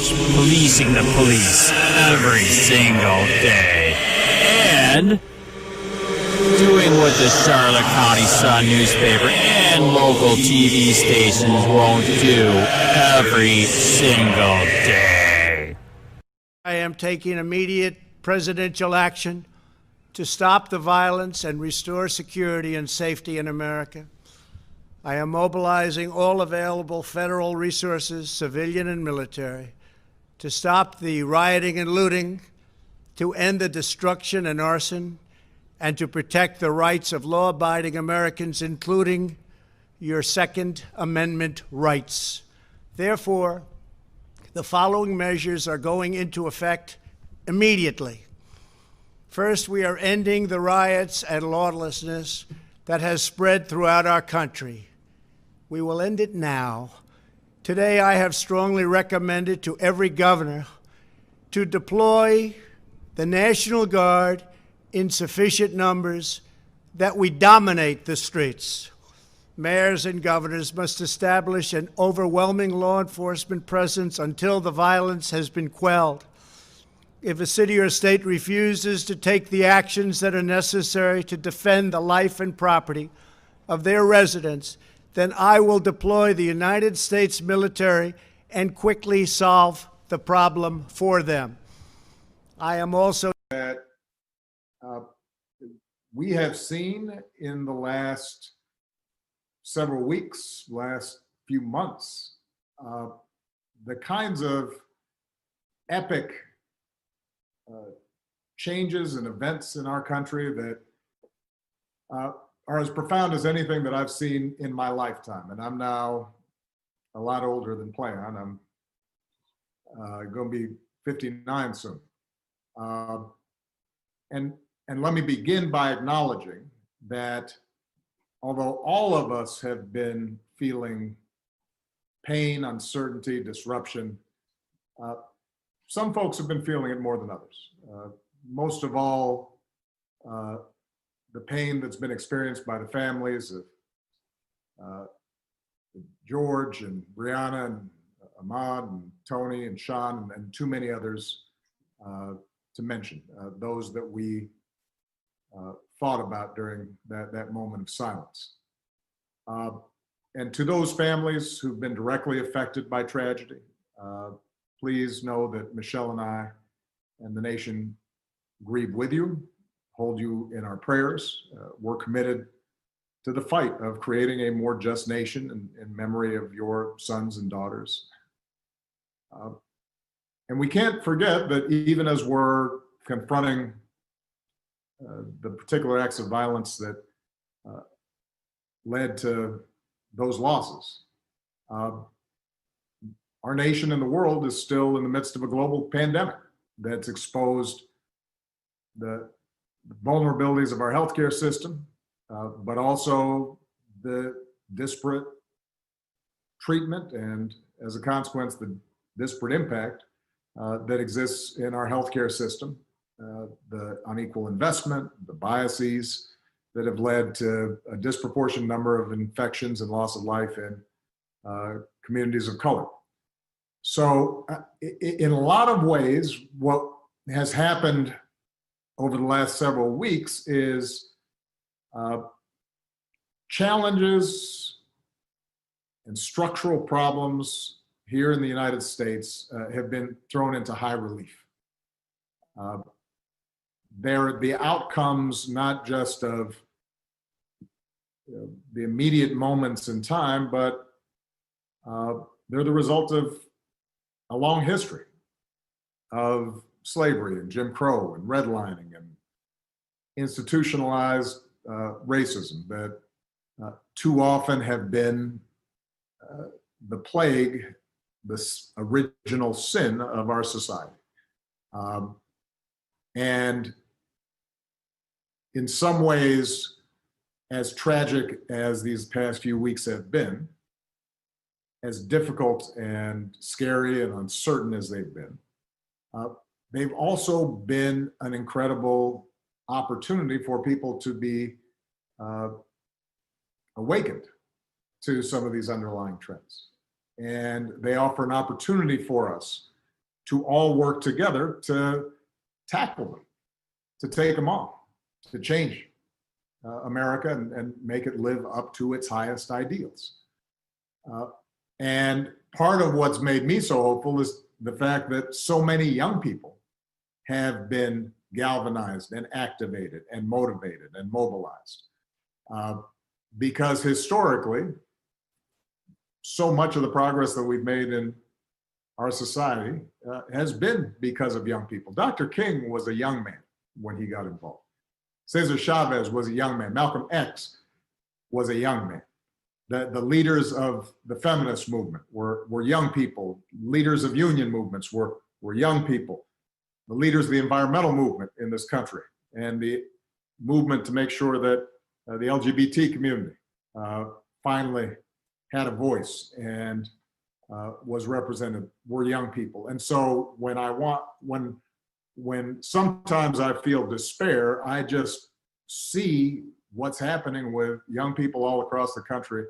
COPWATCH, policing the police every single day. And doing what the Charlotte County Sun newspaper and local TV stations won't do every single day. I am taking immediate presidential action to stop the violence and restore security and safety in America. I am mobilizing all available federal resources, civilian and military, to stop the rioting and looting, to end the destruction and arson, and to protect the rights of law-abiding Americans, including your Second Amendment rights. Therefore, the following measures are going into effect immediately. First, we are ending the riots and lawlessness that has spread throughout our country. We will end it now. Today, I have strongly recommended to every governor to deploy the National Guard in sufficient numbers that we dominate the streets. Mayors and governors must establish an overwhelming law enforcement presence until the violence has been quelled. If a city or state refuses to take the actions that are necessary to defend the life and property of their residents, then I will deploy the United States military and quickly solve the problem for them. I am also that we have seen in the last several weeks, last few months, the kinds of epic changes and events in our country that are as profound as anything that I've seen in my lifetime. And I'm now a lot older than planned. I'm going to be 59 soon. And let me begin by acknowledging that although all of us have been feeling pain, uncertainty, disruption, some folks have been feeling it more than others. Most of all, the pain that's been experienced by the families of George and Brianna and Ahmaud and Tony and Sean and too many others to mention, those that we thought about during that moment of silence. And to those families who've been directly affected by tragedy, please know that Michelle and I and the nation grieve with you, hold you in our prayers. We're committed to the fight of creating a more just nation in memory of your sons and daughters. And we can't forget that even as we're confronting the particular acts of violence that led to those losses, our nation and the world is still in the midst of a global pandemic that's exposed the vulnerabilities of our healthcare system, but also the disparate treatment and, as a consequence, the disparate impact that exists in our healthcare system, the unequal investment, the biases that have led to a disproportionate number of infections and loss of life in communities of color. So in a lot of ways, what has happened over the last several weeks is challenges and structural problems here in the United States have been thrown into high relief. They're the outcomes not just of the immediate moments in time, but they're the result of a long history of slavery and Jim Crow and redlining and institutionalized racism that too often have been the plague, this original sin of our society. And in some ways, as tragic as these past few weeks have been, as difficult and scary and uncertain as they've been, they've also been an incredible opportunity for people to be awakened to some of these underlying trends. And they offer an opportunity for us to all work together to tackle them, to take them on, to change America and make it live up to its highest ideals. And part of what's made me so hopeful is the fact that so many young people have been galvanized and activated and motivated and mobilized. Because historically, so much of the progress that we've made in our society has been because of young people. Dr. King was a young man when he got involved. Cesar Chavez was a young man. Malcolm X was a young man. The leaders of the feminist movement were young people. Leaders of union movements were young people. The leaders of the environmental movement in this country and the movement to make sure that the LGBT community finally had a voice and was represented were young people. And so when sometimes I feel despair, I just see what's happening with young people all across the country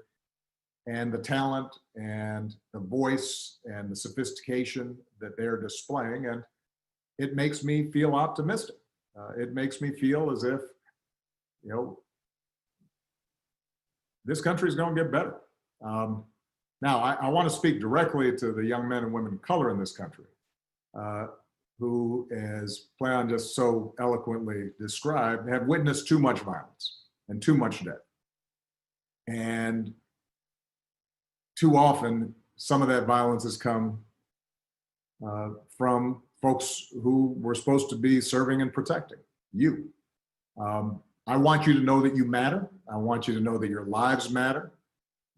and the talent and the voice and the sophistication that they're displaying. And it makes me feel optimistic. It makes me feel as if, you know, this country is going to get better. Now, I want to speak directly to the young men and women of color in this country who, as Playon just so eloquently described, have witnessed too much violence and too much death. And too often, some of that violence has come from folks who were supposed to be serving and protecting you. I want you to know that you matter. I want you to know that your lives matter,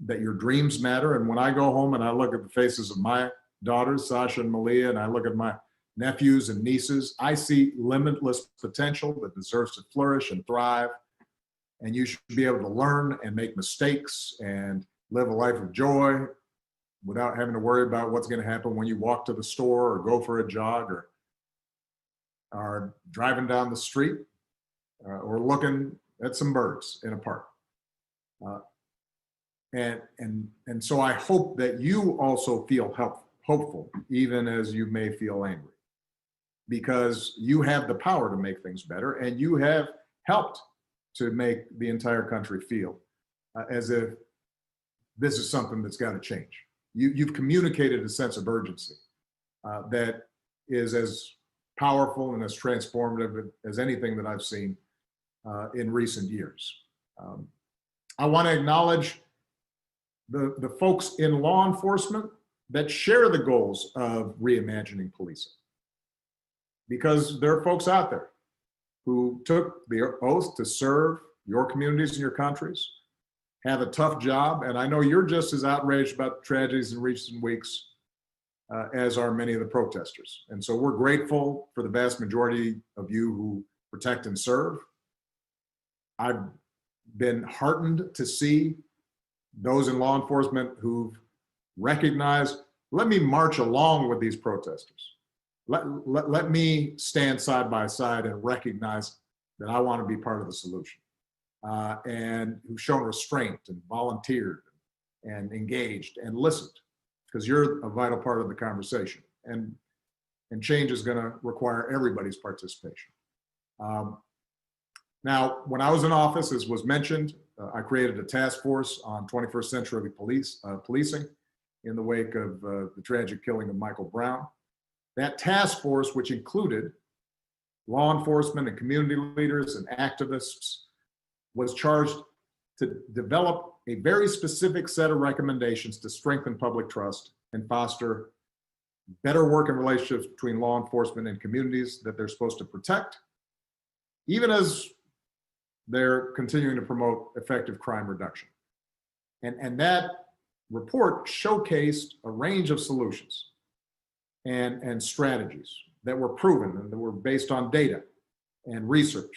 that your dreams matter. And when I go home and I look at the faces of my daughters, Sasha and Malia, and I look at my nephews and nieces, I see limitless potential that deserves to flourish and thrive. And you should be able to learn and make mistakes and live a life of joy without having to worry about what's going to happen when you walk to the store or go for a jog or are driving down the street or looking at some birds in a park. And so I hope that you also feel hopeful, even as you may feel angry, because you have the power to make things better, and you have helped to make the entire country feel as if this is something that's got to change. You've communicated a sense of urgency that is as powerful and as transformative as anything that I've seen in recent years. I want to acknowledge the folks in law enforcement that share the goals of reimagining policing, because there are folks out there who took the oath to serve your communities and your countries, have a tough job, and I know you're just as outraged about the tragedies in recent weeks as are many of the protesters. And so we're grateful for the vast majority of you who protect and serve. I've been heartened to see those in law enforcement who've recognized, let me march along with these protesters. Let me stand side by side and recognize that I want to be part of the solution. And who've shown restraint and volunteered and engaged and listened, because you're a vital part of the conversation. And change is going to require everybody's participation. Now, when I was in office, as was mentioned, I created a task force on 21st century policing in the wake of the tragic killing of Michael Brown. That task force, which included law enforcement and community leaders and activists, was charged to develop a very specific set of recommendations to strengthen public trust and foster better working relationships between law enforcement and communities that they're supposed to protect, even as they're continuing to promote effective crime reduction. And that report showcased a range of solutions and strategies that were proven and that were based on data and research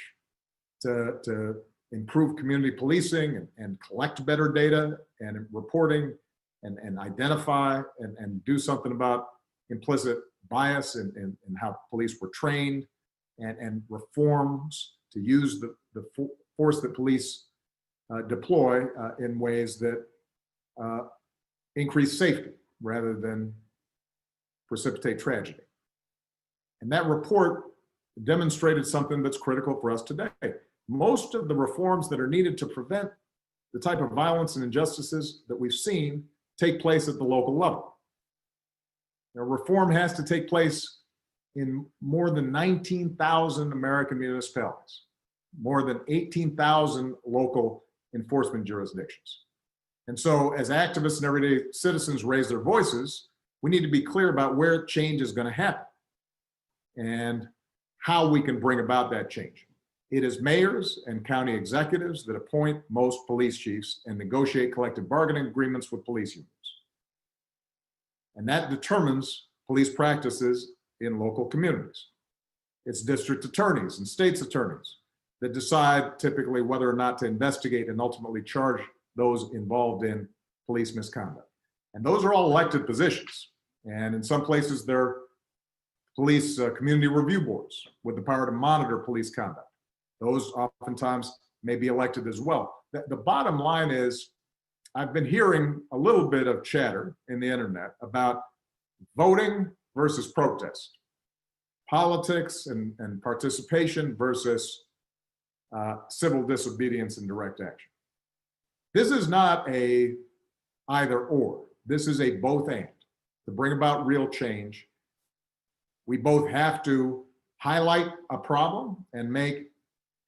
to improve community policing and collect better data and reporting and identify and do something about implicit bias in how police were trained and reforms to use the force that police deploy in ways that increase safety rather than precipitate tragedy. And that report demonstrated something that's critical for us today. Most of the reforms that are needed to prevent the type of violence and injustices that we've seen take place at the local level. Now, reform has to take place in more than 19,000 American municipalities, more than 18,000 local enforcement jurisdictions. And so as activists and everyday citizens raise their voices, we need to be clear about where change is going to happen and how we can bring about that change. It is mayors and county executives that appoint most police chiefs and negotiate collective bargaining agreements with police unions. And that determines police practices in local communities. It's district attorneys and state's attorneys that decide typically whether or not to investigate and ultimately charge those involved in police misconduct. And those are all elected positions. And in some places, they're police community review boards with the power to monitor police conduct. Those oftentimes may be elected as well. The bottom line is, I've been hearing a little bit of chatter in the internet about voting versus protest, politics and participation versus civil disobedience and direct action. This is not a either or. This is a both and. To bring about real change, we both have to highlight a problem and make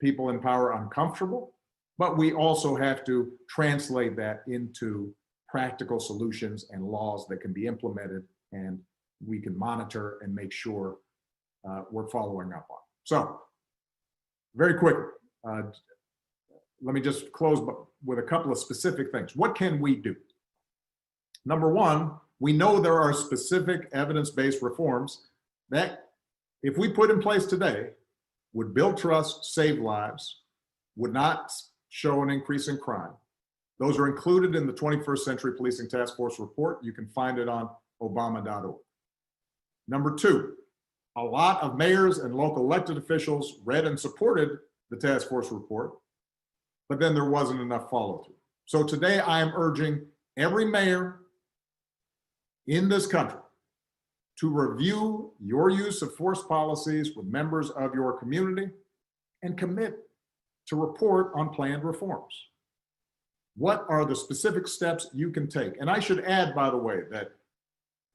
people in power uncomfortable, but we also have to translate that into practical solutions and laws that can be implemented and we can monitor and make sure we're following up on. So, very quickly, let me just close with a couple of specific things. What can we do? Number one, we know there are specific evidence-based reforms that, if we put in place today, would build trust, save lives, would not show an increase in crime. Those are included in the 21st Century Policing Task Force report. You can find it on obama.org. Number two, a lot of mayors and local elected officials read and supported the task force report, but then there wasn't enough follow-through. So today I am urging every mayor in this country to review your use of force policies with members of your community and commit to report on planned reforms. What are the specific steps you can take? And I should add, by the way, that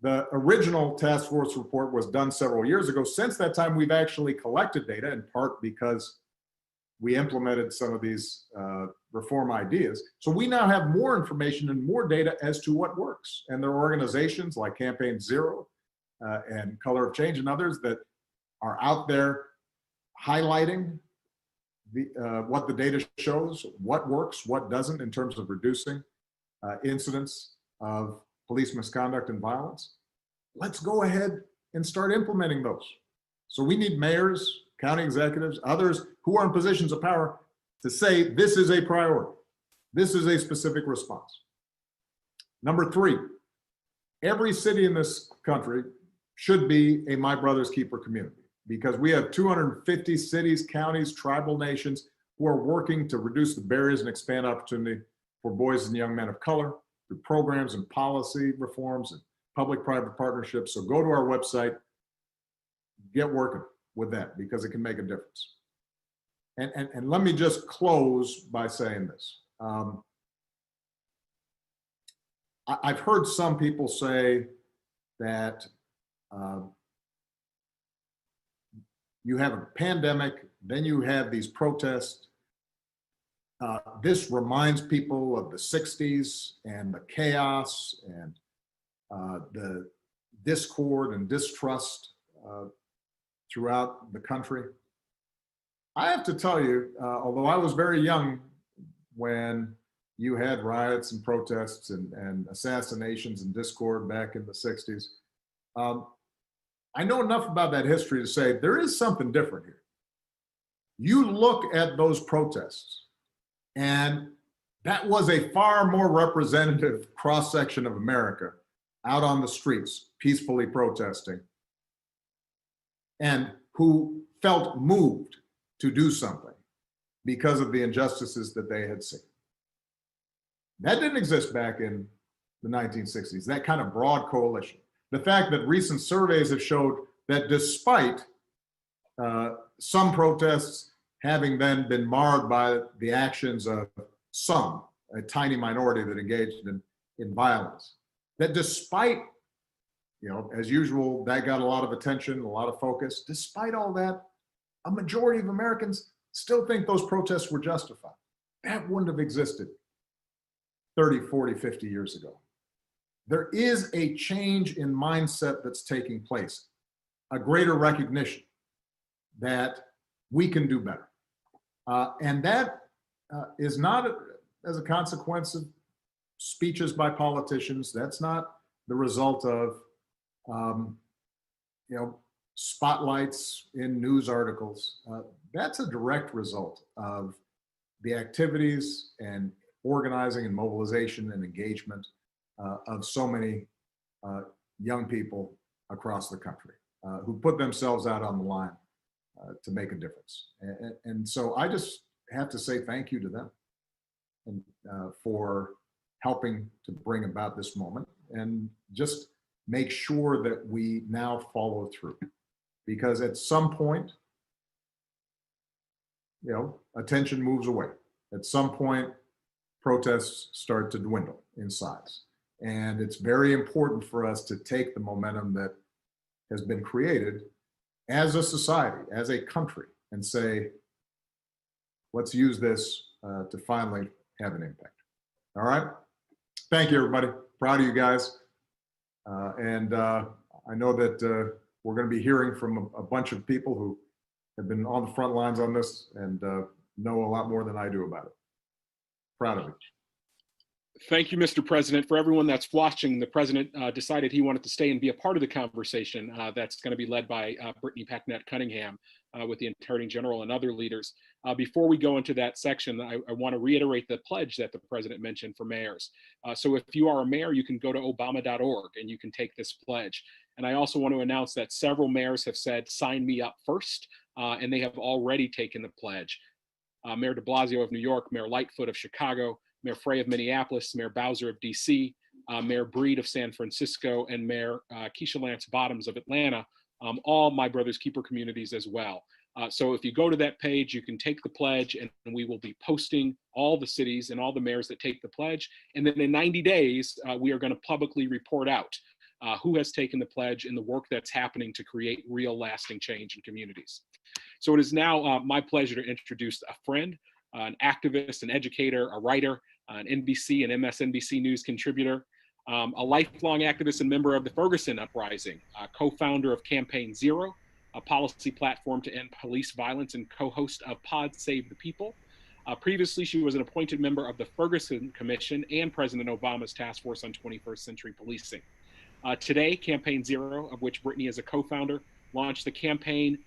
the original task force report was done several years ago. Since that time, we've actually collected data, in part because we implemented some of these reform ideas. So we now have more information and more data as to what works. And there are organizations like Campaign Zero and Color of Change and others that are out there highlighting what the data shows, what works, what doesn't in terms of reducing incidents of police misconduct and violence. Let's go ahead and start implementing those. So we need mayors, county executives, others who are in positions of power to say this is a priority. This is a specific response. Number three, every city in this country should be a My Brother's Keeper community, because we have 250 cities, counties, tribal nations who are working to reduce the barriers and expand opportunity for boys and young men of color through programs and policy reforms and public-private partnerships. So go to our website, get working with that, because it can make a difference. And let me just close by saying this. I've heard some people say that you have a pandemic, then you have these protests. This reminds people of the 60s and the chaos and the discord and distrust throughout the country. I have to tell you, although I was very young when you had riots and protests and assassinations and discord back in the 60s, I know enough about that history to say there is something different here. You look at those protests, and that was a far more representative cross-section of America out on the streets, peacefully protesting, and who felt moved to do something because of the injustices that they had seen. That didn't exist back in the 1960s, that kind of broad coalition. The fact that recent surveys have showed that despite some protests having then been marred by the actions of a tiny minority that engaged in violence, that despite, as usual, that got a lot of attention, a lot of focus. Despite all that, a majority of Americans still think those protests were justified. That wouldn't have existed 30, 40, 50 years ago. There is a change in mindset that's taking place, a greater recognition that we can do better. And that is not as a consequence of speeches by politicians. That's not the result of, spotlights in news articles. That's a direct result of the activities and organizing and mobilization and engagement of so many young people across the country who put themselves out on the line to make a difference. And so I just have to say thank you to them and for helping to bring about this moment, and just make sure that we now follow through. Because at some point, attention moves away. At some point, protests start to dwindle in size. And it's very important for us to take the momentum that has been created as a society, as a country, and say, let's use this to finally have an impact. All right? Thank you, everybody. Proud of you guys. And I know that we're going to be hearing from a bunch of people who have been on the front lines on this and know a lot more than I do about it. Proud of it. Thank you, Mr. President. For everyone that's watching, the President decided he wanted to stay and be a part of the conversation that's going to be led by Brittany Packnett-Cunningham with the Attorney General and other leaders. Before we go into that section, I want to reiterate the pledge that the President mentioned for mayors. So if you are a mayor, you can go to obama.org and you can take this pledge. And I also want to announce that several mayors have said, sign me up first, and they have already taken the pledge. Mayor de Blasio of New York, Mayor Lightfoot of Chicago, Mayor Frey of Minneapolis, Mayor Bowser of DC, Mayor Breed of San Francisco, and Mayor Keisha Lance Bottoms of Atlanta, all my brother's keeper communities as well. So if you go to that page, you can take the pledge, and we will be posting all the cities and all the mayors that take the pledge. And then in 90 days, we are going to publicly report out who has taken the pledge and the work that's happening to create real lasting change in communities. So it is now my pleasure to introduce a friend, an activist, an educator, a writer, an NBC and MSNBC News contributor, a lifelong activist and member of the Ferguson Uprising, co-founder of Campaign Zero, a policy platform to end police violence, and co-host of Pod Save the People. Previously, she was an appointed member of the Ferguson Commission and President Obama's Task Force on 21st Century Policing. Today, Campaign Zero, of which Brittany is a co-founder, launched the campaign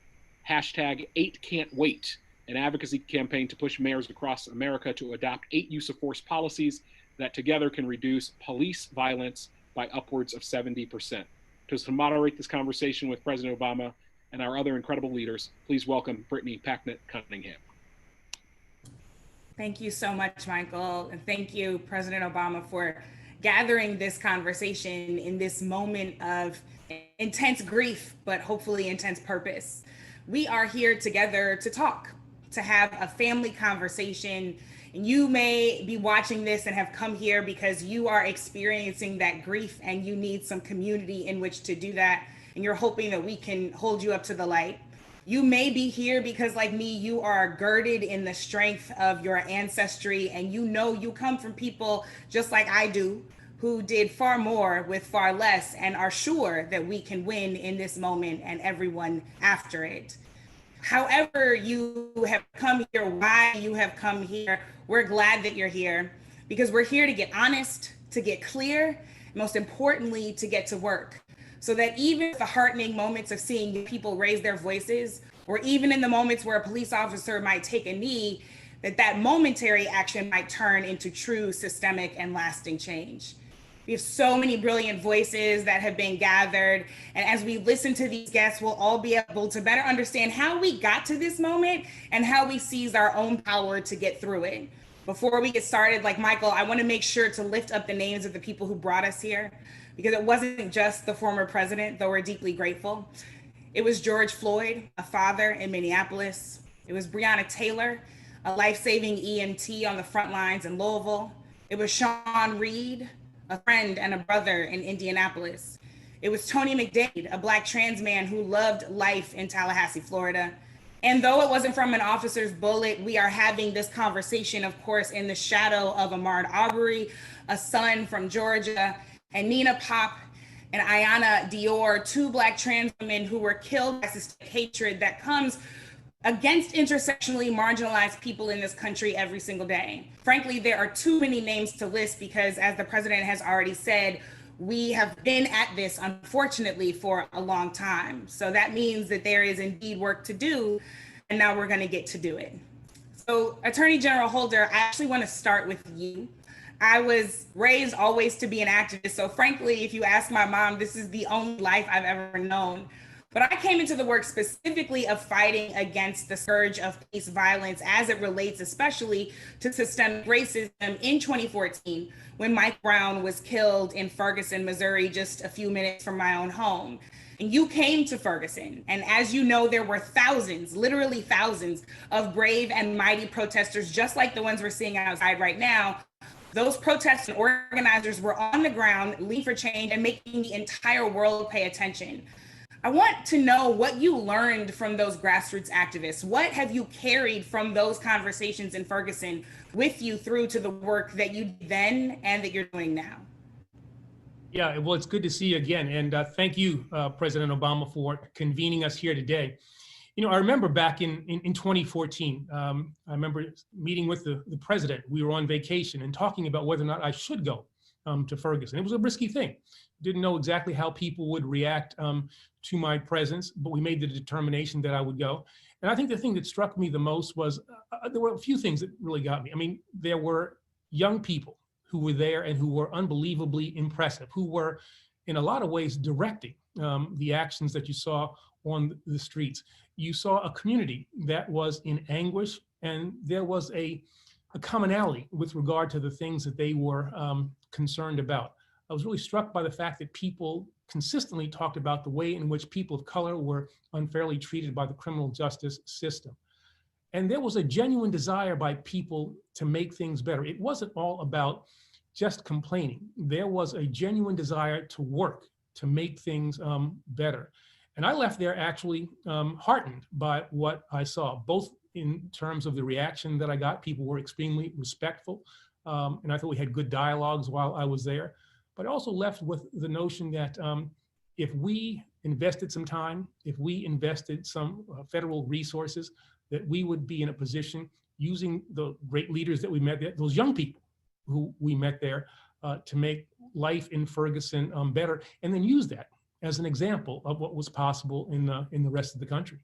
#8Can'tWait, an advocacy campaign to push mayors across America to adopt 8 use-of-force policies that together can reduce police violence by upwards of 70%. To moderate this conversation with President Obama and our other incredible leaders, please welcome Brittany Packnett-Cunningham. Thank you so much, Michael. And thank you, President Obama, for gathering this conversation in this moment of intense grief, but hopefully intense purpose. We are here together to talk, to have a family conversation. And you may be watching this and have come here because you are experiencing that grief and you need some community in which to do that. And you're hoping that we can hold you up to the light. You may be here because, like me, you are girded in the strength of your ancestry, and you know you come from people just like I do, who did far more with far less and are sure that we can win in this moment and everyone after it. However you have come here, why you have come here, we're glad that you're here, because we're here to get honest, to get clear, most importantly, to get to work. So that even the heartening moments of seeing people raise their voices, or even in the moments where a police officer might take a knee, that momentary action might turn into true systemic and lasting change. We have so many brilliant voices that have been gathered. And as we listen to these guests, we'll all be able to better understand how we got to this moment and how we seize our own power to get through it. Before we get started, like Michael, I want to make sure to lift up the names of the people who brought us here, because it wasn't just the former president, though we're deeply grateful. It was George Floyd, a father in Minneapolis. It was Breonna Taylor, a life-saving EMT on the front lines in Louisville. It was Sean Reed, a friend and a brother in Indianapolis. It was Tony McDade, a Black trans man who loved life in Tallahassee, Florida. And though it wasn't from an officer's bullet, we are having this conversation, of course, in the shadow of Ahmaud Arbery, a son from Georgia, and Nina Pop and Ayanna Dior, two Black trans women who were killed by systemic hatred that comes against intersectionally marginalized people in this country every single day. Frankly, there are too many names to list because, as the president has already said, we have been at this, unfortunately, for a long time. So that means that there is indeed work to do, and now we're going to get to do it. So, Attorney General Holder, I actually want to start with you. I was raised always to be an activist. So frankly, if you ask my mom, this is the only life I've ever known. But I came into the work specifically of fighting against the scourge of police violence as it relates especially to systemic racism in 2014, when Mike Brown was killed in Ferguson, Missouri, just a few minutes from my own home. And you came to Ferguson. And as you know, there were thousands, literally thousands of brave and mighty protesters, just like the ones we're seeing outside right now. Those protests and organizers were on the ground, leading for change and making the entire world pay attention. I want to know what you learned from those grassroots activists. What have you carried from those conversations in Ferguson with you through to the work that you did then and that you're doing now? Yeah, well, it's good to see you again. And thank you, President Obama, for convening us here today. You know, I remember back in 2014, I remember meeting with the president. We were on vacation and talking about whether or not I should go to Ferguson. It was a risky thing. Didn't know exactly how people would react to my presence, but we made the determination that I would go. And I think the thing that struck me the most was there were a few things that really got me. I mean, there were young people who were there and who were unbelievably impressive, who were in a lot of ways directing the actions that you saw on the streets. You saw a community that was in anguish, and there was a commonality with regard to the things that they were concerned about. I was really struck by the fact that people consistently talked about the way in which people of color were unfairly treated by the criminal justice system. And there was a genuine desire by people to make things better. It wasn't all about just complaining. There was a genuine desire to work, to make things better. And I left there actually heartened by what I saw, both in terms of the reaction that I got. People were extremely respectful, and I thought we had good dialogues while I was there. But I also left with the notion that if we invested some time, if we invested some federal resources, that we would be in a position using the great leaders that we met there, those young people who we met there, to make life in Ferguson better, and then use that as an example of what was possible in the rest of the country.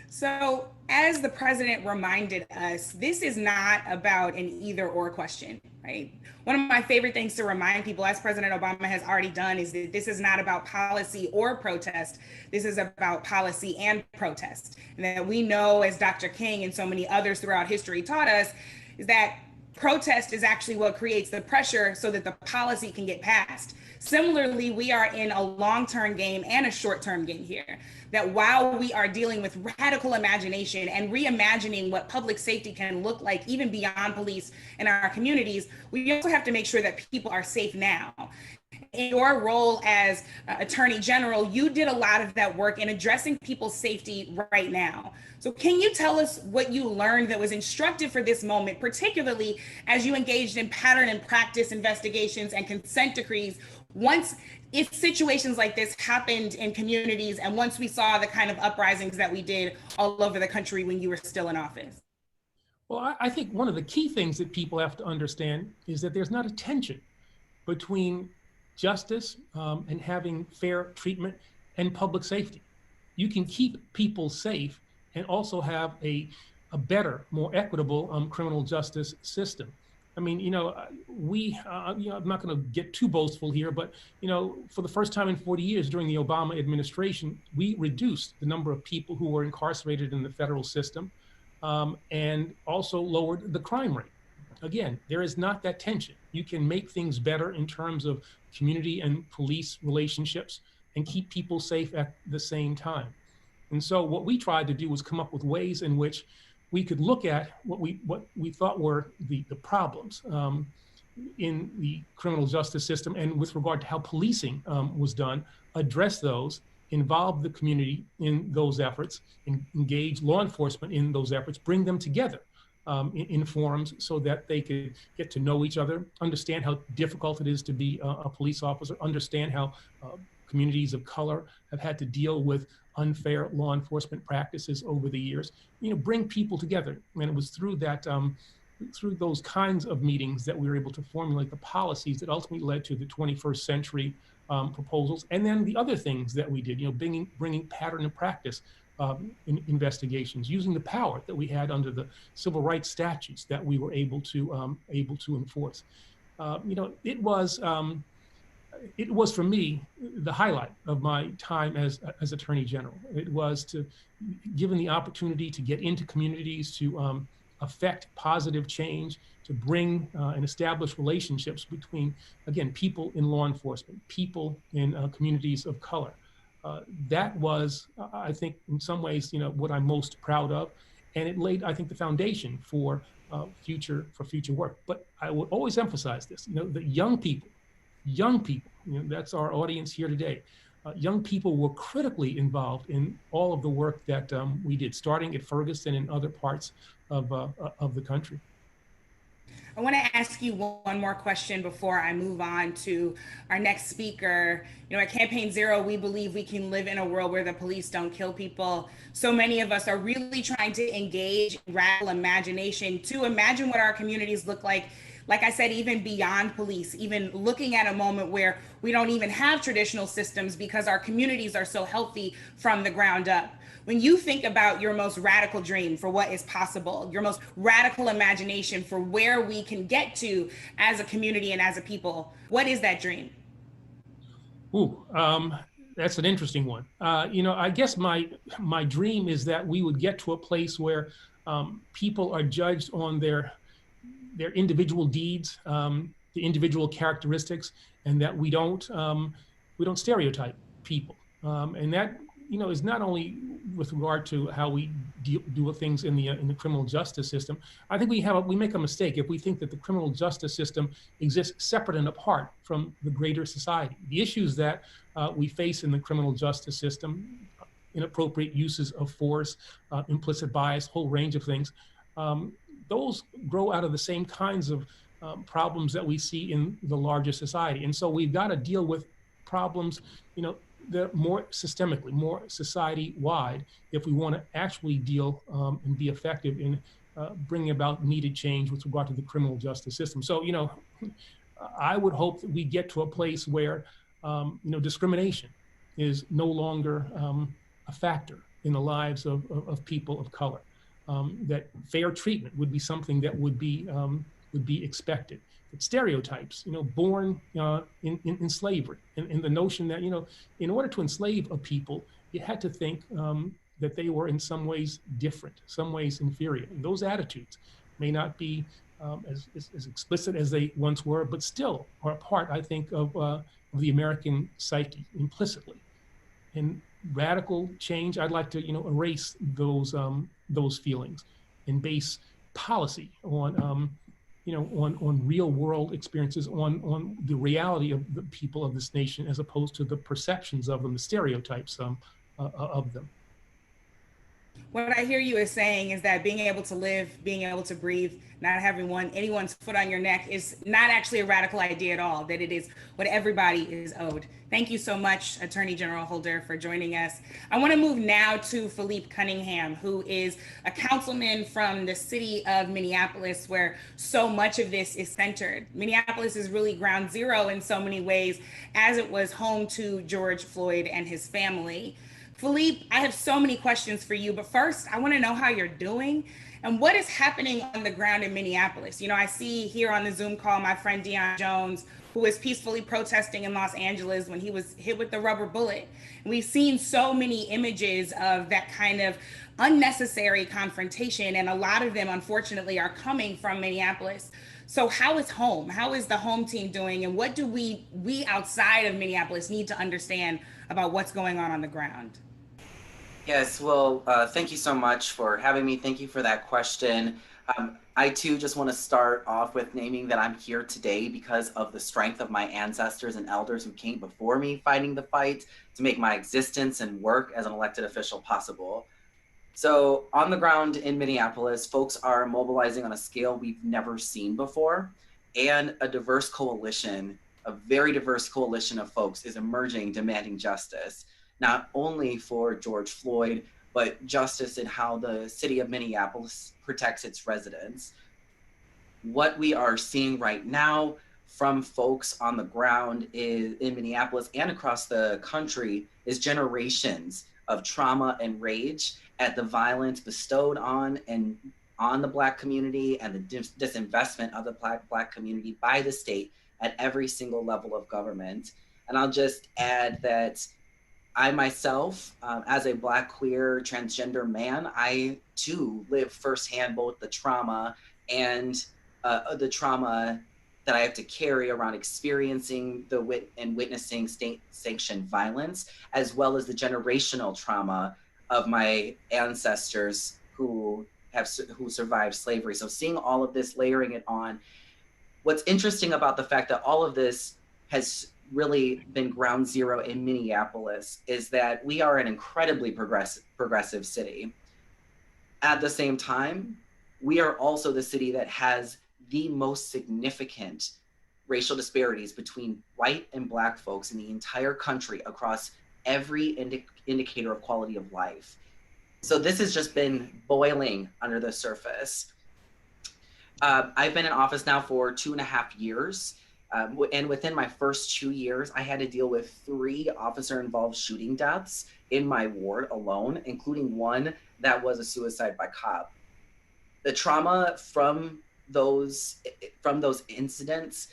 So, as the president reminded us, this is not about an either or question, right? One of my favorite things to remind people, as President Obama has already done, is that this is not about policy or protest. This is about policy and protest. And that we know, as Dr. King and so many others throughout history taught us, is that protest is actually what creates the pressure so that the policy can get passed. Similarly, we are in a long-term game and a short-term game here. That while we are dealing with radical imagination and reimagining what public safety can look like, even beyond police in our communities, we also have to make sure that people are safe now. In your role as Attorney General, you did a lot of that work in addressing people's safety right now. So can you tell us what you learned that was instructive for this moment, particularly as you engaged in pattern and practice investigations and consent decrees if situations like this happened in communities and once we saw the kind of uprisings that we did all over the country when you were still in office? Well, I think one of the key things that people have to understand is that there's not a tension between justice and having fair treatment and public safety. You can keep people safe and also have a better, more equitable criminal justice system. I mean, you know, I'm not going to get too boastful here, but, you know, for the first time in 40 years during the Obama administration, we reduced the number of people who were incarcerated in the federal system and also lowered the crime rate. again, there is not that tension. You can make things better in terms of community and police relationships and keep people safe at the same time. And so what we tried to do was come up with ways in which we could look at what we thought were the problems in the criminal justice system, and with regard to how policing was done, address those, involve the community in those efforts, engage law enforcement in those efforts, bring them together in forums so that they could get to know each other, understand how difficult it is to be a police officer, understand how communities of color have had to deal with unfair law enforcement practices over the years, bring people together. And it was through that, through those kinds of meetings that we were able to formulate the policies that ultimately led to the 21st century proposals. And then the other things that we did, bringing pattern and practice in investigations, using the power that we had under the civil rights statutes that we were able to enforce. It was for me the highlight of my time as Attorney General. It was to given the opportunity to get into communities, to affect positive change, to bring and establish relationships between, again, people in law enforcement, people in communities of color. That was, I think, in some ways, what I'm most proud of, and it laid, I think, the foundation for future work. But I would always emphasize this: that young people, that's our audience here today. Young people were critically involved in all of the work that we did, starting at Ferguson and other parts of the country. I want to ask you one more question before I move on to our next speaker. At Campaign Zero, we believe we can live in a world where the police don't kill people. So many of us are really trying to engage in radical imagination to imagine what our communities look like I said, even beyond police, even looking at a moment where we don't even have traditional systems because our communities are so healthy from the ground up. When you think about your most radical dream for what is possible, your most radical imagination for where we can get to as a community and as a people, what is that dream? That's an interesting one. I guess my dream is that we would get to a place where people are judged on their individual deeds, the individual characteristics, and that we don't stereotype people. And that is not only with regard to how we do things in the criminal justice system. I think we make a mistake if we think that the criminal justice system exists separate and apart from the greater society. The issues that we face in the criminal justice system, inappropriate uses of force, implicit bias, whole range of things, those grow out of the same kinds of problems that we see in the larger society. And so we've got to deal with problems, they're more systemically, more society-wide, if we want to actually deal and be effective in bringing about needed change with regard to the criminal justice system. So, I would hope that we get to a place where, discrimination is no longer a factor in the lives of people of color. That fair treatment would be something that would be expected. That stereotypes, born in slavery, and the notion that in order to enslave a people, you had to think that they were in some ways different, some ways inferior. And those attitudes may not be as explicit as they once were, but still are a part, I think, of the American psyche implicitly. And radical change, I'd like to erase those feelings and base policy on on real world experiences, on the reality of the people of this nation, as opposed to the perceptions of them, the stereotypes of them. What I hear you is saying is that being able to live, being able to breathe, not having anyone's foot on your neck is not actually a radical idea at all, that it is what everybody is owed. Thank you so much, Attorney General Holder, for joining us. I want to move now to Philippe Cunningham, who is a councilman from the city of Minneapolis, where so much of this is centered. Minneapolis is really ground zero in so many ways, as it was home to George Floyd and his family. Philippe, I have so many questions for you, but first I want to know how you're doing and what is happening on the ground in Minneapolis. You know, I see here on the Zoom call my friend Deion Jones, who was peacefully protesting in Los Angeles when he was hit with the rubber bullet. And we've seen so many images of that kind of unnecessary confrontation, and a lot of them, unfortunately, are coming from Minneapolis. So how is home? How is the home team doing? And what do we outside of Minneapolis need to understand about what's going on the ground? Yes, well, thank you so much for having me. Thank you for that question. I too just want to start off with naming that I'm here today because of the strength of my ancestors and elders who came before me fighting the fight to make my existence and work as an elected official possible. So on the ground in Minneapolis, folks are mobilizing on a scale we've never seen before, and a diverse coalition, a very diverse coalition of folks is emerging demanding justice, not only for George Floyd, but justice in how the city of Minneapolis protects its residents. What we are seeing right now from folks on the ground in Minneapolis and across the country is generations of trauma and rage at the violence bestowed on the Black community and the disinvestment of the Black community by the state at every single level of government. And I'll just add that I myself, as a Black, queer, transgender man, I too live firsthand both the trauma and the trauma that I have to carry around experiencing and witnessing state-sanctioned violence, as well as the generational trauma of my ancestors who survived slavery. So seeing all of this, layering it on, what's interesting about the fact that all of this has really been ground zero in Minneapolis is that we are an incredibly progressive city. At the same time, we are also the city that has the most significant racial disparities between white and Black folks in the entire country across every indicator of quality of life. So this has just been boiling under the surface. I've been in office now for 2.5 years. And within my first 2 years, I had to deal with 3 officer-involved shooting deaths in my ward alone, including one that was a suicide by cop. The trauma from those incidents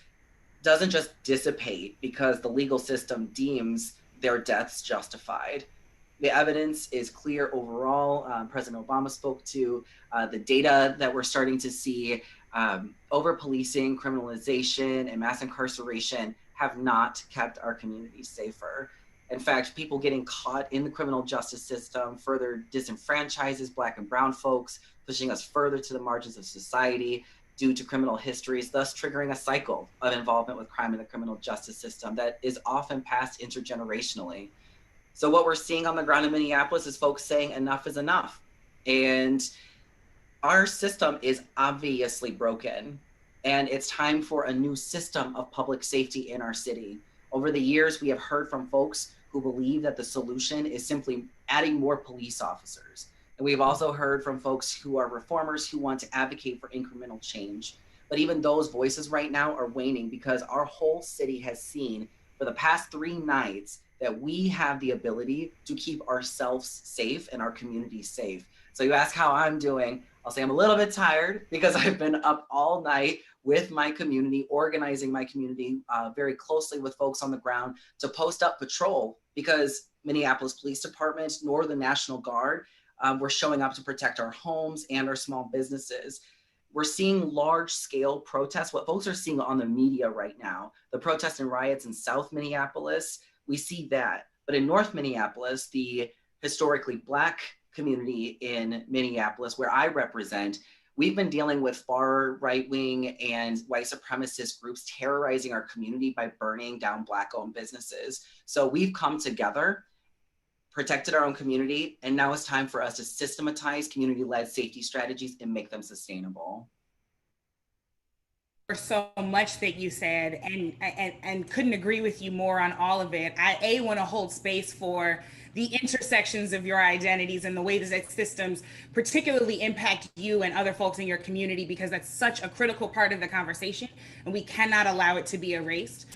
doesn't just dissipate because the legal system deems their deaths justified. The evidence is clear overall. President Obama spoke to the data that we're starting to see. Over-policing, criminalization, and mass incarceration have not kept our communities safer. In fact, people getting caught in the criminal justice system further disenfranchises Black and brown folks, pushing us further to the margins of society due to criminal histories, thus triggering a cycle of involvement with crime in the criminal justice system that is often passed intergenerationally. So what we're seeing on the ground in Minneapolis is folks saying enough is enough. And our system is obviously broken, and it's time for a new system of public safety in our city. Over the years, we have heard from folks who believe that the solution is simply adding more police officers. And we've also heard from folks who are reformers who want to advocate for incremental change. But even those voices right now are waning because our whole city has seen for the past 3 nights that we have the ability to keep ourselves safe and our community safe. So you ask how I'm doing. I'll say I'm a little bit tired because I've been up all night with my community, organizing my community very closely with folks on the ground to post up patrol because Minneapolis Police Department nor the National Guard were showing up to protect our homes and our small businesses. We're seeing large scale protests, what folks are seeing on the media right now, the protests and riots in South Minneapolis, we see that. But in North Minneapolis, the historically Black community in Minneapolis, where I represent, we've been dealing with far right-wing and white supremacist groups terrorizing our community by burning down Black-owned businesses. So we've come together, protected our own community, and now it's time for us to systematize community-led safety strategies and make them sustainable. For so much that you said, and couldn't agree with you more on all of it. I want to hold space for the intersections of your identities and the way that systems particularly impact you and other folks in your community, because that's such a critical part of the conversation and we cannot allow it to be erased.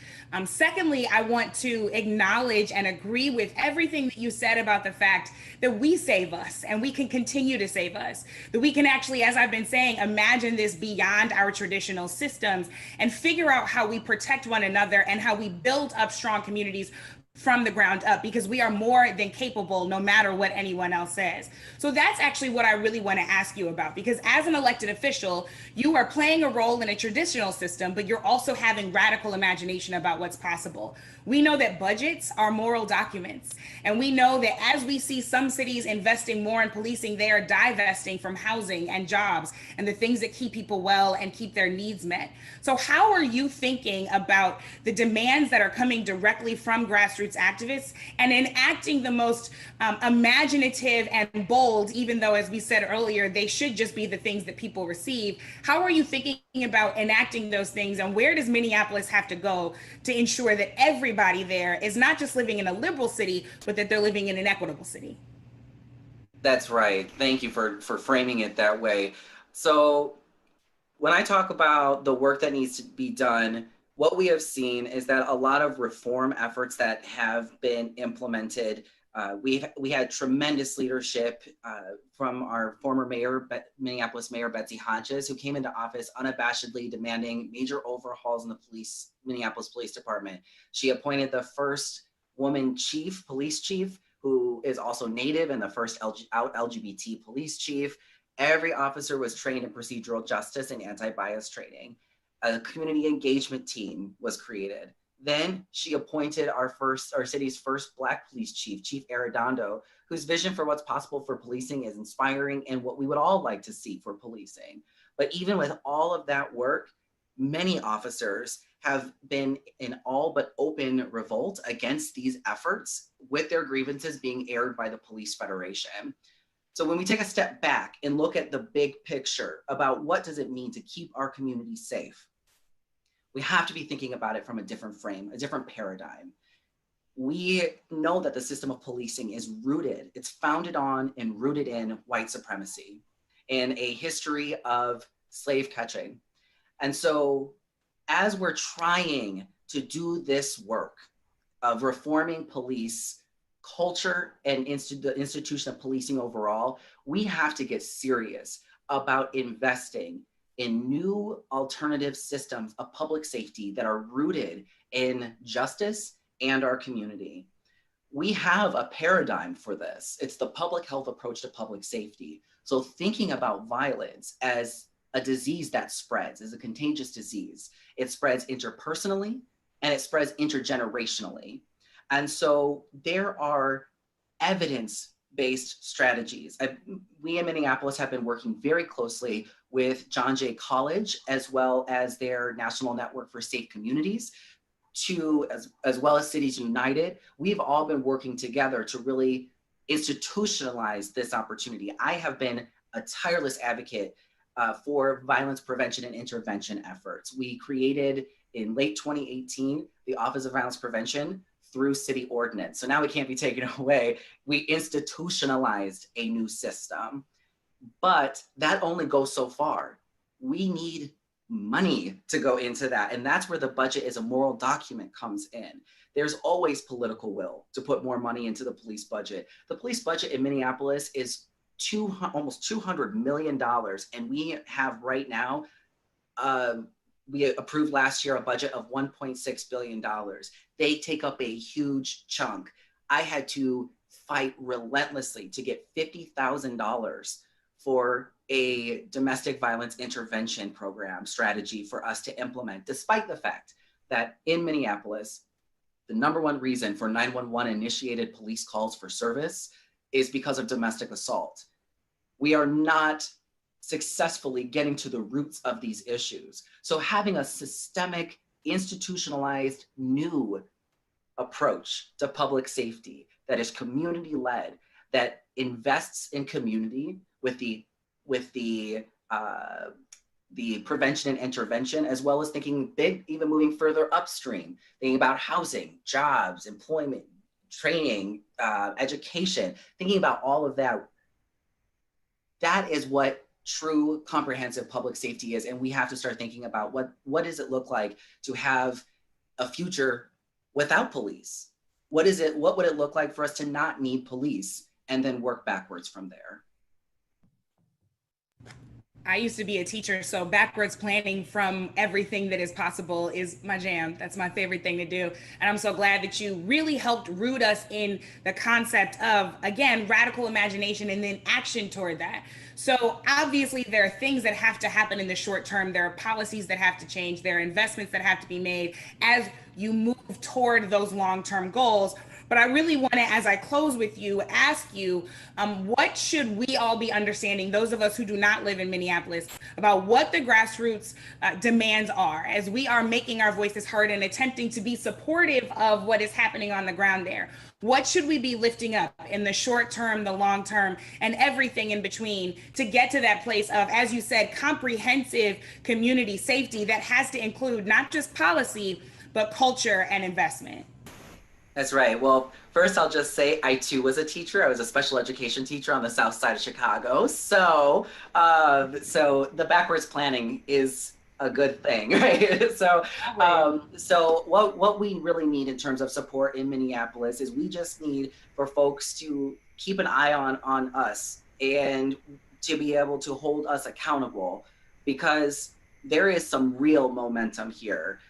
Secondly, I want to acknowledge and agree with everything that you said about the fact that we save us and we can continue to save us, that we can actually, as I've been saying, imagine this beyond our traditional systems and figure out how we protect one another and how we build up strong communities from the ground up, because we are more than capable no matter what anyone else says. So that's actually what I really want to ask you about, because as an elected official, you are playing a role in a traditional system, but you're also having radical imagination about what's possible. We know that budgets are moral documents, and we know that as we see some cities investing more in policing, they are divesting from housing and jobs and the things that keep people well and keep their needs met. So how are you thinking about the demands that are coming directly from grassroots activists and enacting the most imaginative and bold, even though, as we said earlier, they should just be the things that people receive? How are you thinking about enacting those things, and where does Minneapolis have to go to ensure that everybody there is not just living in a liberal city, but that they're living in an equitable city? That's right. Thank you for framing it that way. So when I talk about the work that needs to be done, what we have seen is that a lot of reform efforts that have been implemented, we had tremendous leadership from our former mayor, Minneapolis Mayor Betsy Hodges, who came into office unabashedly demanding major overhauls in the Minneapolis Police Department. She appointed the first woman police chief, who is also Native, and the first out LGBT police chief. Every officer was trained in procedural justice and anti-bias training. A community engagement team was created. Then she appointed our city's first Black police chief, Chief Arredondo, whose vision for what's possible for policing is inspiring and what we would all like to see for policing. But even with all of that work, many officers have been in all but open revolt against these efforts, with their grievances being aired by the Police Federation. So when we take a step back and look at the big picture about what does it mean to keep our community safe, we have to be thinking about it from a different frame, a different paradigm. We know that the system of policing is rooted, it's founded on and rooted in white supremacy and a history of slave catching. And so as we're trying to do this work of reforming police culture and the institution of policing overall, we have to get serious about investing in new alternative systems of public safety that are rooted in justice and our community. We have a paradigm for this. It's the public health approach to public safety. So thinking about violence as a disease that spreads, as a contagious disease, it spreads interpersonally and it spreads intergenerationally. And so there are evidence-based strategies. We in Minneapolis have been working very closely with John Jay College, as well as their National Network for Safe Communities, as well as Cities United. We've all been working together to really institutionalize this opportunity. I have been a tireless advocate for violence prevention and intervention efforts. We created in late 2018 the Office of Violence Prevention through city ordinance. So now it can't be taken away. We institutionalized a new system, but that only goes so far. We need money to go into that. And that's where the budget as a moral document comes in. There's always political will to put more money into the police budget. The police budget in Minneapolis is almost $200 million. And we have right now, we approved last year a budget of $1.6 billion. They take up a huge chunk. I had to fight relentlessly to get $50,000 for a domestic violence intervention program strategy for us to implement, despite the fact that in Minneapolis, the #1 reason for 911 initiated police calls for service is because of domestic assault. We are not successfully getting to the roots of these issues. So having a systemic, institutionalized, new approach to public safety that is community-led, that invests in community with the prevention and intervention, as well as thinking big, even moving further upstream, thinking about housing, jobs, employment, training, education, thinking about all of that. That is what true comprehensive public safety is. And we have to start thinking about what does it look like to have a future without police? What would it look like for us to not need police, and then work backwards from there? I used to be a teacher, so backwards planning from everything that is possible is my jam. That's my favorite thing to do. And I'm so glad that you really helped root us in the concept of, again, radical imagination and then action toward that. So obviously there are things that have to happen in the short term. There are policies that have to change. There are investments that have to be made as you move toward those long-term goals. But I really want to, as I close with you, ask you, what should we all be understanding, those of us who do not live in Minneapolis, about what the grassroots demands are as we are making our voices heard and attempting to be supportive of what is happening on the ground there? What should we be lifting up in the short term, the long term, and everything in between to get to that place of, as you said, comprehensive community safety that has to include not just policy, but culture and investment? That's right. Well, first I'll just say I too was a teacher. I was a special education teacher on the south side of Chicago. So the backwards planning is a good thing, right? So what we really need in terms of support in Minneapolis is we just need for folks to keep an eye on us and to be able to hold us accountable, because there is some real momentum here.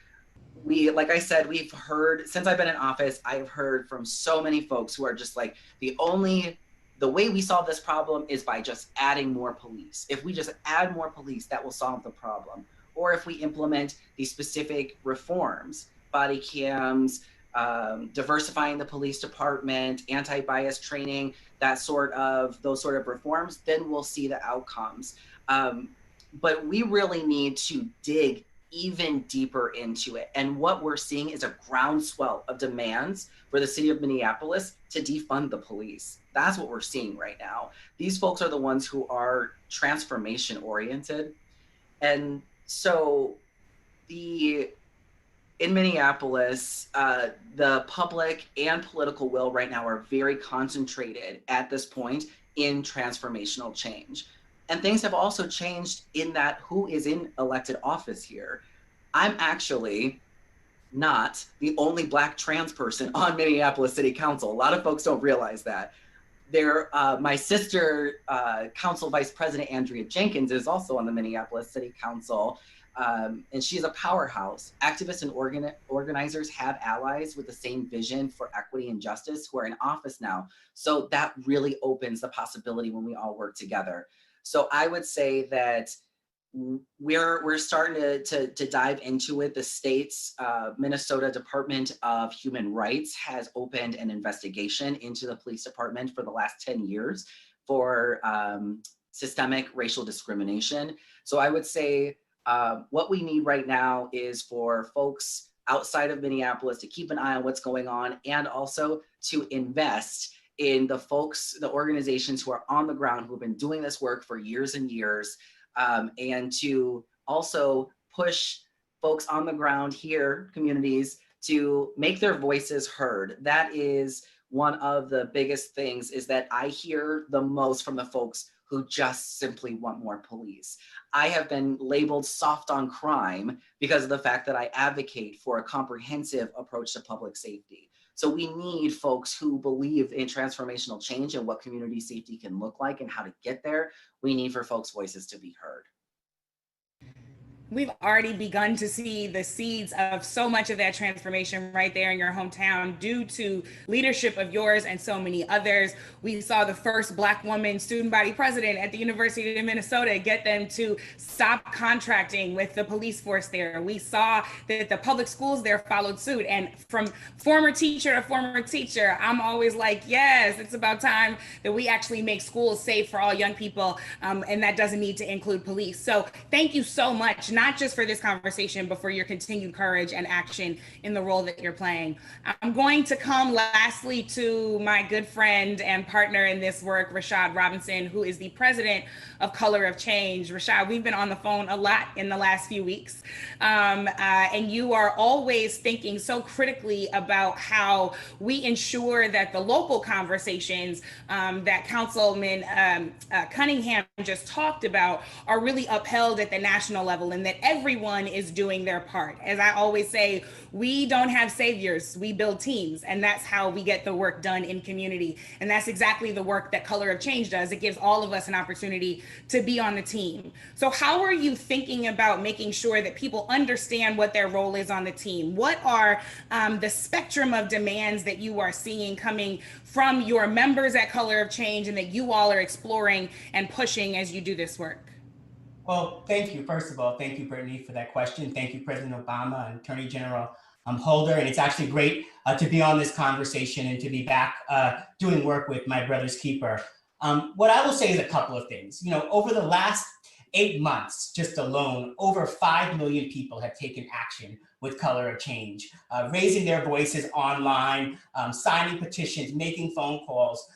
Like I said, we've heard, since I've been in office, I've heard from so many folks who are just like, the way we solve this problem is by just adding more police. If we just add more police, that will solve the problem. Or if we implement these specific reforms, body cams, diversifying the police department, anti-bias training, those sort of reforms, then we'll see the outcomes. But we really need to dig even deeper into it. And what we're seeing is a groundswell of demands for the city of Minneapolis to defund the police. That's what we're seeing right now. These folks are the ones who are transformation oriented. And so in Minneapolis, the public and political will right now are very concentrated at this point in transformational change. And things have also changed in that who is in elected office here. I'm actually not the only Black trans person on Minneapolis City Council. A lot of folks don't realize that. My sister, Council Vice President Andrea Jenkins, is also on the Minneapolis City Council, and she's a powerhouse. Activists and organizers have allies with the same vision for equity and justice who are in office now. So that really opens the possibility when we all work together. So I would say that we're starting to dive into it. The state's Minnesota Department of Human Rights has opened an investigation into the police department for the last 10 years for systemic racial discrimination. So I would say what we need right now is for folks outside of Minneapolis to keep an eye on what's going on, and also to invest in the folks, the organizations who are on the ground, who have been doing this work for years and years, and to also push folks on the ground here, communities, to make their voices heard. That is one of the biggest things, is that I hear the most from the folks who just simply want more police. I have been labeled soft on crime because of the fact that I advocate for a comprehensive approach to public safety. So we need folks who believe in transformational change and what community safety can look like and how to get there. We need for folks' voices to be heard. We've already begun to see the seeds of so much of that transformation right there in your hometown due to leadership of yours and so many others. We saw the first Black woman student body president at the University of Minnesota get them to stop contracting with the police force there. We saw that the public schools there followed suit. And from former teacher to former teacher, I'm always like, yes, it's about time that we actually make schools safe for all young people. And that doesn't need to include police. So thank you so much, not not just for this conversation, but for your continued courage and action in the role that you're playing. I'm going to come lastly to my good friend and partner in this work, Rashad Robinson, who is the president of Color of Change. Rashad, we've been on the phone a lot in the last few weeks, and you are always thinking so critically about how we ensure that the local conversations that Councilman Cunningham just talked about are really upheld at the national level, and that everyone is doing their part. As I always say, we don't have saviors, we build teams, and that's how we get the work done in community. And that's exactly the work that Color of Change does. It gives all of us an opportunity to be on the team. So how are you thinking about making sure that people understand what their role is on the team? What are the spectrum of demands that you are seeing coming from your members at Color of Change, and that you all are exploring and pushing as you do this work? Well, thank you. First of all, thank you, Brittany, for that question. Thank you, President Obama and Attorney General Holder. And it's actually great to be on this conversation and to be back doing work with my brother's keeper. What I will say is a couple of things. You know, over the last 8 months, just alone, over 5 million people have taken action with Color of Change, raising their voices online, signing petitions, making phone calls,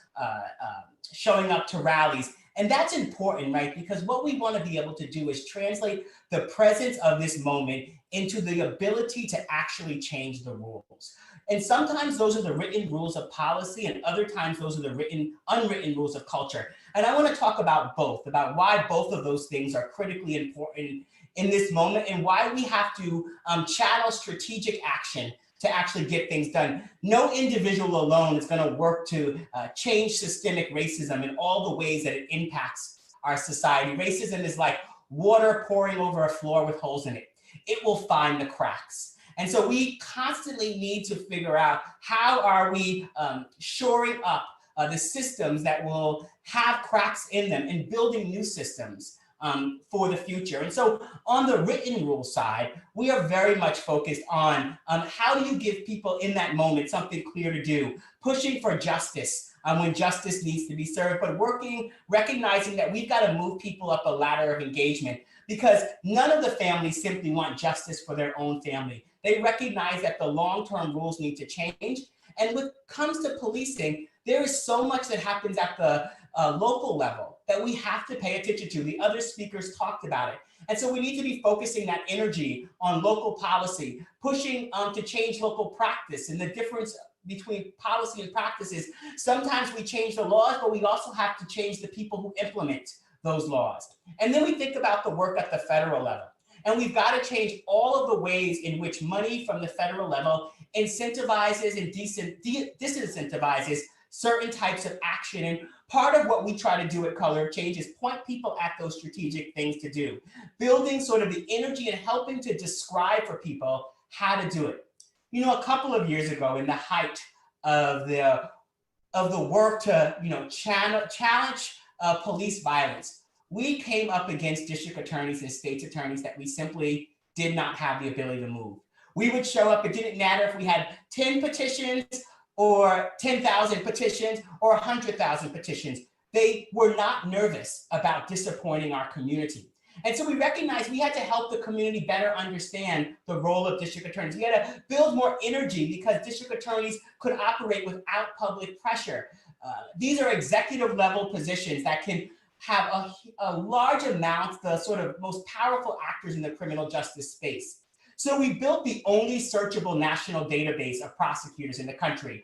showing up to rallies. And that's important, right? Because what we want to be able to do is translate the presence of this moment into the ability to actually change the rules. And sometimes those are the written rules of policy, and other times those are the unwritten rules of culture. And I want to talk about both, about why both of those things are critically important in this moment, and why we have to channel strategic action to actually get things done. No individual alone is going to work to change systemic racism in all the ways that it impacts our society. Racism is like water pouring over a floor with holes in it. It will find the cracks. And so we constantly need to figure out how are we shoring up the systems that will have cracks in them and building new systems for the future. And so on the written rule side, we are very much focused on how do you give people in that moment something clear to do, pushing for justice when justice needs to be served, but recognizing that we've got to move people up a ladder of engagement, because none of the families simply want justice for their own family. They recognize that the long-term rules need to change. And when it comes to policing, there is so much that happens at the local level that we have to pay attention to. The other speakers talked about it. And so we need to be focusing that energy on local policy, pushing to change local practice. And the difference between policy and practice is sometimes we change the laws, but we also have to change the people who implement those laws. And then we think about the work at the federal level. And we've got to change all of the ways in which money from the federal level incentivizes and disincentivizes certain types of action. And part of what we try to do at Color of Change is point people at those strategic things to do, building sort of the energy and helping to describe for people how to do it. You know, a couple of years ago, in the height of the work to, you know, challenge police violence, we came up against district attorneys and state's attorneys that we simply did not have the ability to move. We would show up, it didn't matter if we had 10 petitions or 10,000 petitions or 100,000 petitions. They were not nervous about disappointing our community. And so we recognized we had to help the community better understand the role of district attorneys. We had to build more energy because district attorneys could operate without public pressure. These are executive level positions that can have a large amount, the sort of most powerful actors in the criminal justice space. So we built the only searchable national database of prosecutors in the country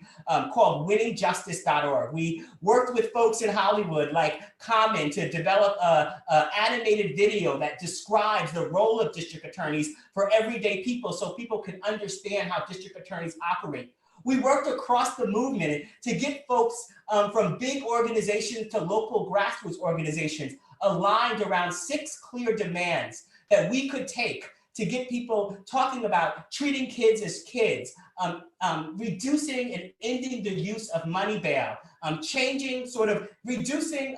called winningjustice.org. We worked with folks in Hollywood like Common to develop an animated video that describes the role of district attorneys for everyday people so people can understand how district attorneys operate. We worked across the movement to get folks from big organizations to local grassroots organizations aligned around 6 clear demands that we could take to get people talking about treating kids as kids, reducing and ending the use of money bail, changing, sort of reducing,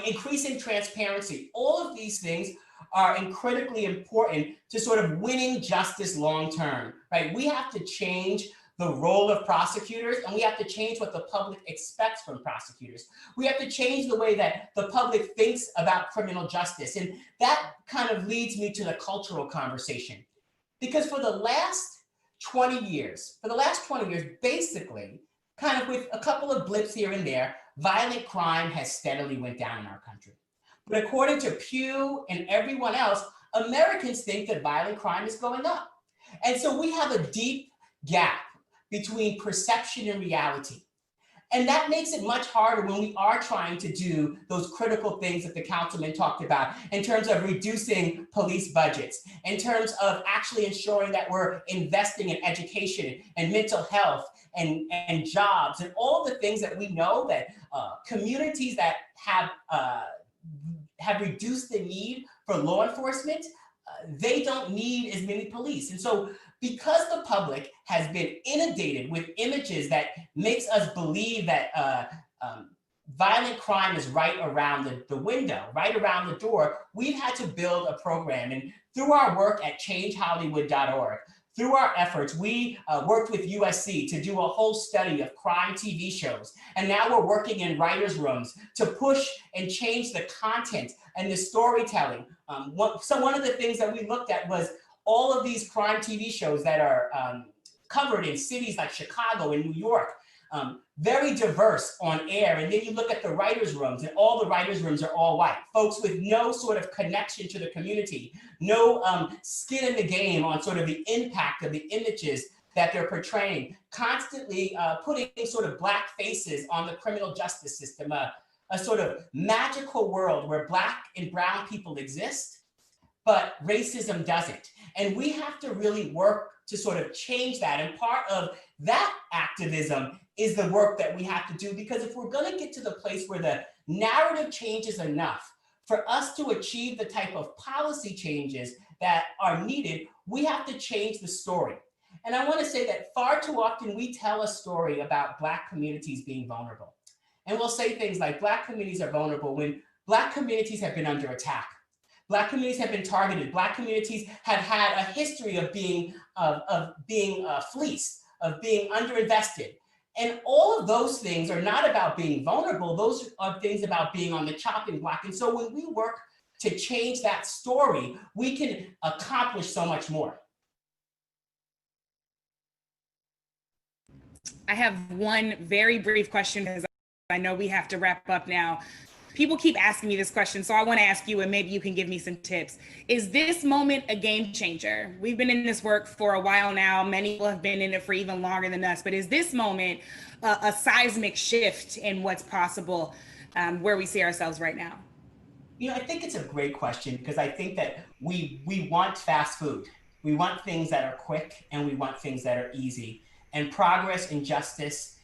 increasing transparency. All of these things are critically important to sort of winning justice long term, right? We have to change the role of prosecutors, and we have to change what the public expects from prosecutors. We have to change the way that the public thinks about criminal justice. And that kind of leads me to the cultural conversation. Because for the last 20 years, basically, kind of with a couple of blips here and there, violent crime has steadily went down in our country. But according to Pew and everyone else, Americans think that violent crime is going up. And so we have a deep gap between perception and reality. And that makes it much harder when we are trying to do those critical things that the councilman talked about in terms of reducing police budgets, in terms of actually ensuring that we're investing in education and mental health and jobs and all the things that we know that communities that have reduced the need for law enforcement, they don't need as many police. And so because the public has been inundated with images that makes us believe that violent crime is right around the window, right around the door, we've had to build a program. And through our work at changehollywood.org, through our efforts, we worked with USC to do a whole study of crime TV shows. And now we're working in writers' rooms to push and change the content and the storytelling. So one of the things that we looked at was all of these crime TV shows that are covered in cities like Chicago and New York, very diverse on air. And then you look at the writers' rooms, and all the writers' rooms are all white. Folks with no sort of connection to the community, no skin in the game on sort of the impact of the images that they're portraying, constantly putting sort of black faces on the criminal justice system, a sort of magical world where black and brown people exist, but racism doesn't. And we have to really work to sort of change that. And part of that activism is the work that we have to do, because if we're going to get to the place where the narrative changes enough for us to achieve the type of policy changes that are needed, we have to change the story. And I want to say that far too often we tell a story about Black communities being vulnerable. And we'll say things like Black communities are vulnerable when Black communities have been under attack. Black communities have been targeted. Black communities have had a history of being fleeced, of being underinvested. And all of those things are not about being vulnerable. Those are things about being on the chopping block. And so when we work to change that story, we can accomplish so much more. I have one very brief question because I know we have to wrap up now. People keep asking me this question, so I want to ask you, and maybe you can give me some tips. Is this moment a game changer? We've been in this work for a while now. Many people have been in it for even longer than us, but is this moment a seismic shift in what's possible where we see ourselves right now? You know, I think it's a great question, because I think that we want fast food. We want things that are quick, and we want things that are easy. And progress and justice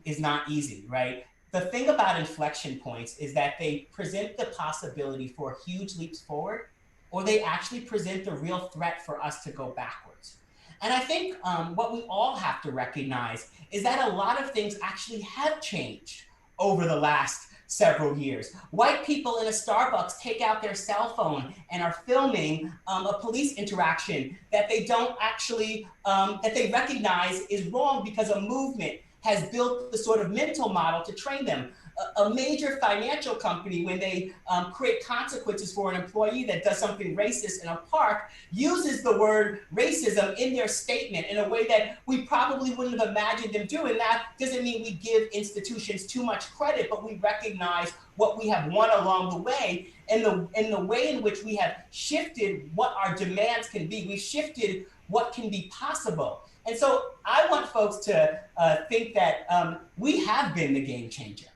is not easy, right? The thing about inflection points is that they present the possibility for huge leaps forward, or they actually present the real threat for us to go backwards. And I think what we all have to recognize is that a lot of things actually have changed over the last several years. White people in a Starbucks take out their cell phone and are filming a police interaction that they don't actually, that they recognize is wrong because a movement has built the sort of mental model to train them. A major financial company, when they create consequences for an employee that does something racist in a park, uses the word racism in their statement in a way that we probably wouldn't have imagined them doing. That doesn't mean we give institutions too much credit, but we recognize what we have won along the way, and the way in which we have shifted what our demands can be. We've shifted what can be possible. And so I want folks to think that we have been the game changer.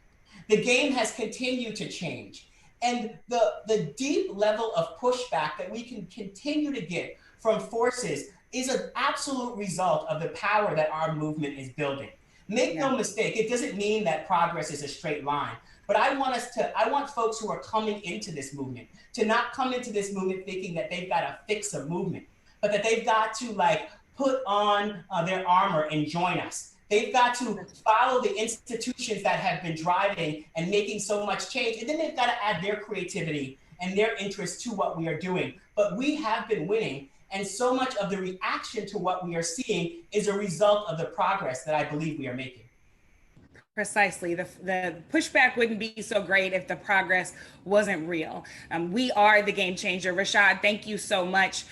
The game has continued to change. And the deep level of pushback that we can continue to get from forces is an absolute result of the power that our movement is building. Make no mistake, it doesn't mean that progress is a straight line. But I want folks who are coming into this movement to not come into this movement thinking that they've got to fix a movement, but that they've got to put on their armor and join us. They've got to follow the institutions that have been driving and making so much change. And then they've got to add their creativity and their interest to what we are doing. But we have been winning. And so much of the reaction to what we are seeing is a result of the progress that I believe we are making. Precisely. The pushback wouldn't be so great if the progress wasn't real. We are the game changer. Rashad, thank you so much.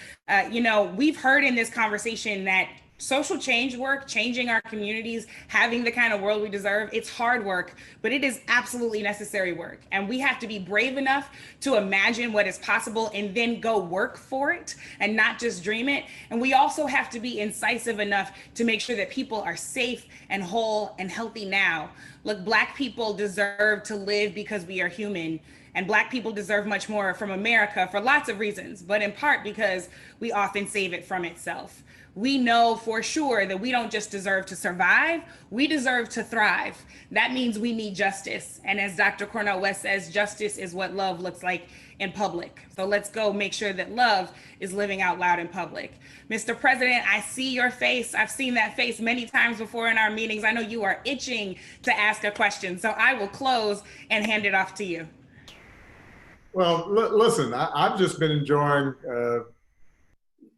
You know, we've heard in this conversation that social change work, changing our communities, having the kind of world we deserve, it's hard work, but it is absolutely necessary work. And we have to be brave enough to imagine what is possible and then go work for it and not just dream it. And we also have to be incisive enough to make sure that people are safe and whole and healthy now. Look, Black people deserve to live because we are human. And Black people deserve much more from America for lots of reasons, but in part because we often save it from itself. We know for sure that we don't just deserve to survive, we deserve to thrive. That means we need justice. And as Dr. Cornel West says, justice is what love looks like in public. So let's go make sure that love is living out loud in public. Mr. President, I see your face. I've seen that face many times before in our meetings. I know you are itching to ask a question. So I will close and hand it off to you. Well, listen, I've just been enjoying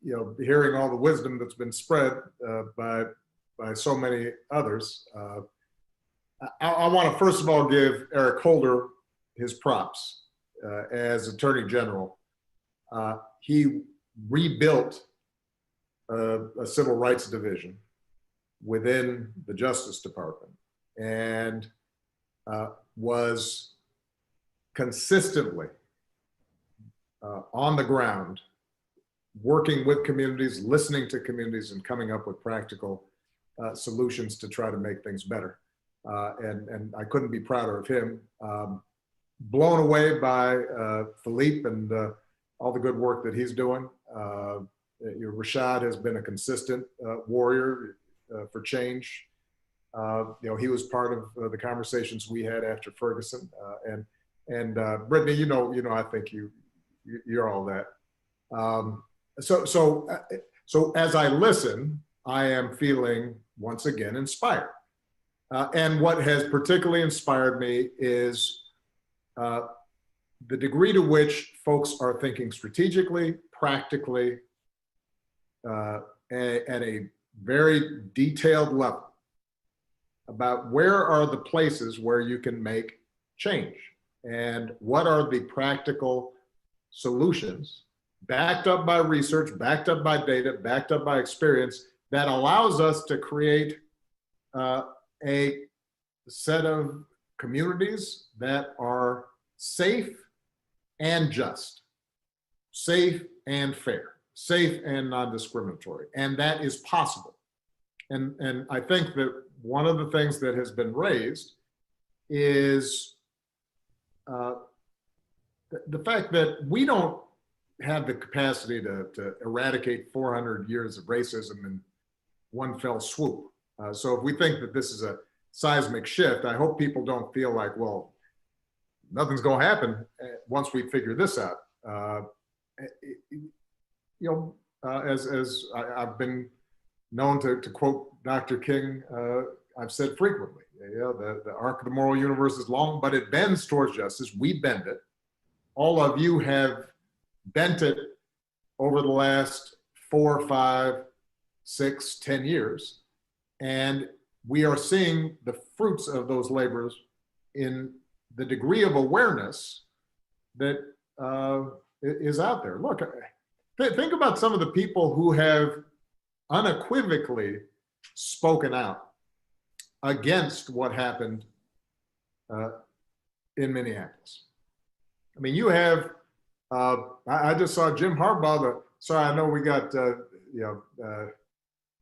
you know, hearing all the wisdom that's been spread by so many others. I want to first of all give Eric Holder his props as Attorney General. He rebuilt a civil rights division within the Justice Department and was consistently on the ground, working with communities, listening to communities, and coming up with practical solutions to try to make things better. And I couldn't be prouder of him. Blown away by Philippe and all the good work that he's doing. Rashad has been a consistent warrior for change. You know, he was part of the conversations we had after Ferguson. And Brittany, you know, I think you're all that. So as I listen, I am feeling once again inspired. And what has particularly inspired me is the degree to which folks are thinking strategically, practically, at a very detailed level about where are the places where you can make change and what are the practical solutions backed up by research, backed up by data, backed up by experience that allows us to create a set of communities that are safe and just, safe and fair, safe and non-discriminatory. And that is possible. And I think that one of the things that has been raised is the fact that we don't have the capacity to eradicate 400 years of racism in one fell swoop. So if we think that this is a seismic shift, I hope people don't feel like, well, nothing's going to happen once we figure this out. As I've been known to quote Dr. King, I've said frequently, the arc of the moral universe is long, but it bends towards justice. We bend it. All of you have bent it over the last 4, 5, 6, 10 years. And we are seeing the fruits of those labors in the degree of awareness that is out there. Look, think about some of the people who have unequivocally spoken out against what happened in Minneapolis. I mean, you have, I just saw Jim Harbaugh, sorry, I know we got,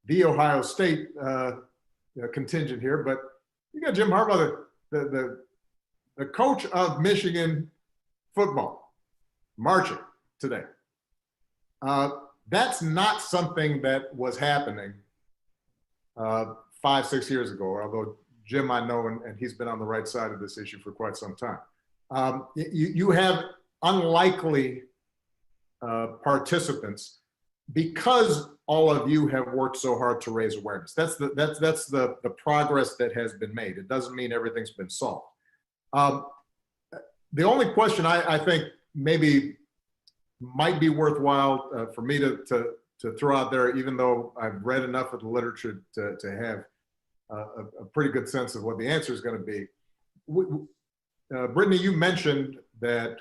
the Ohio State contingent here, but you got Jim Harbaugh, the coach of Michigan football, marching today. That's not something that was happening 5, 6 years ago, although Jim I know, and he's been on the right side of this issue for quite some time. You have unlikely participants because all of you have worked so hard to raise awareness. That's the progress that has been made. It doesn't mean everything's been solved. The only question I think maybe might be worthwhile for me to throw out there, even though I've read enough of the literature to have a pretty good sense of what the answer is going to be. Brittany, you mentioned that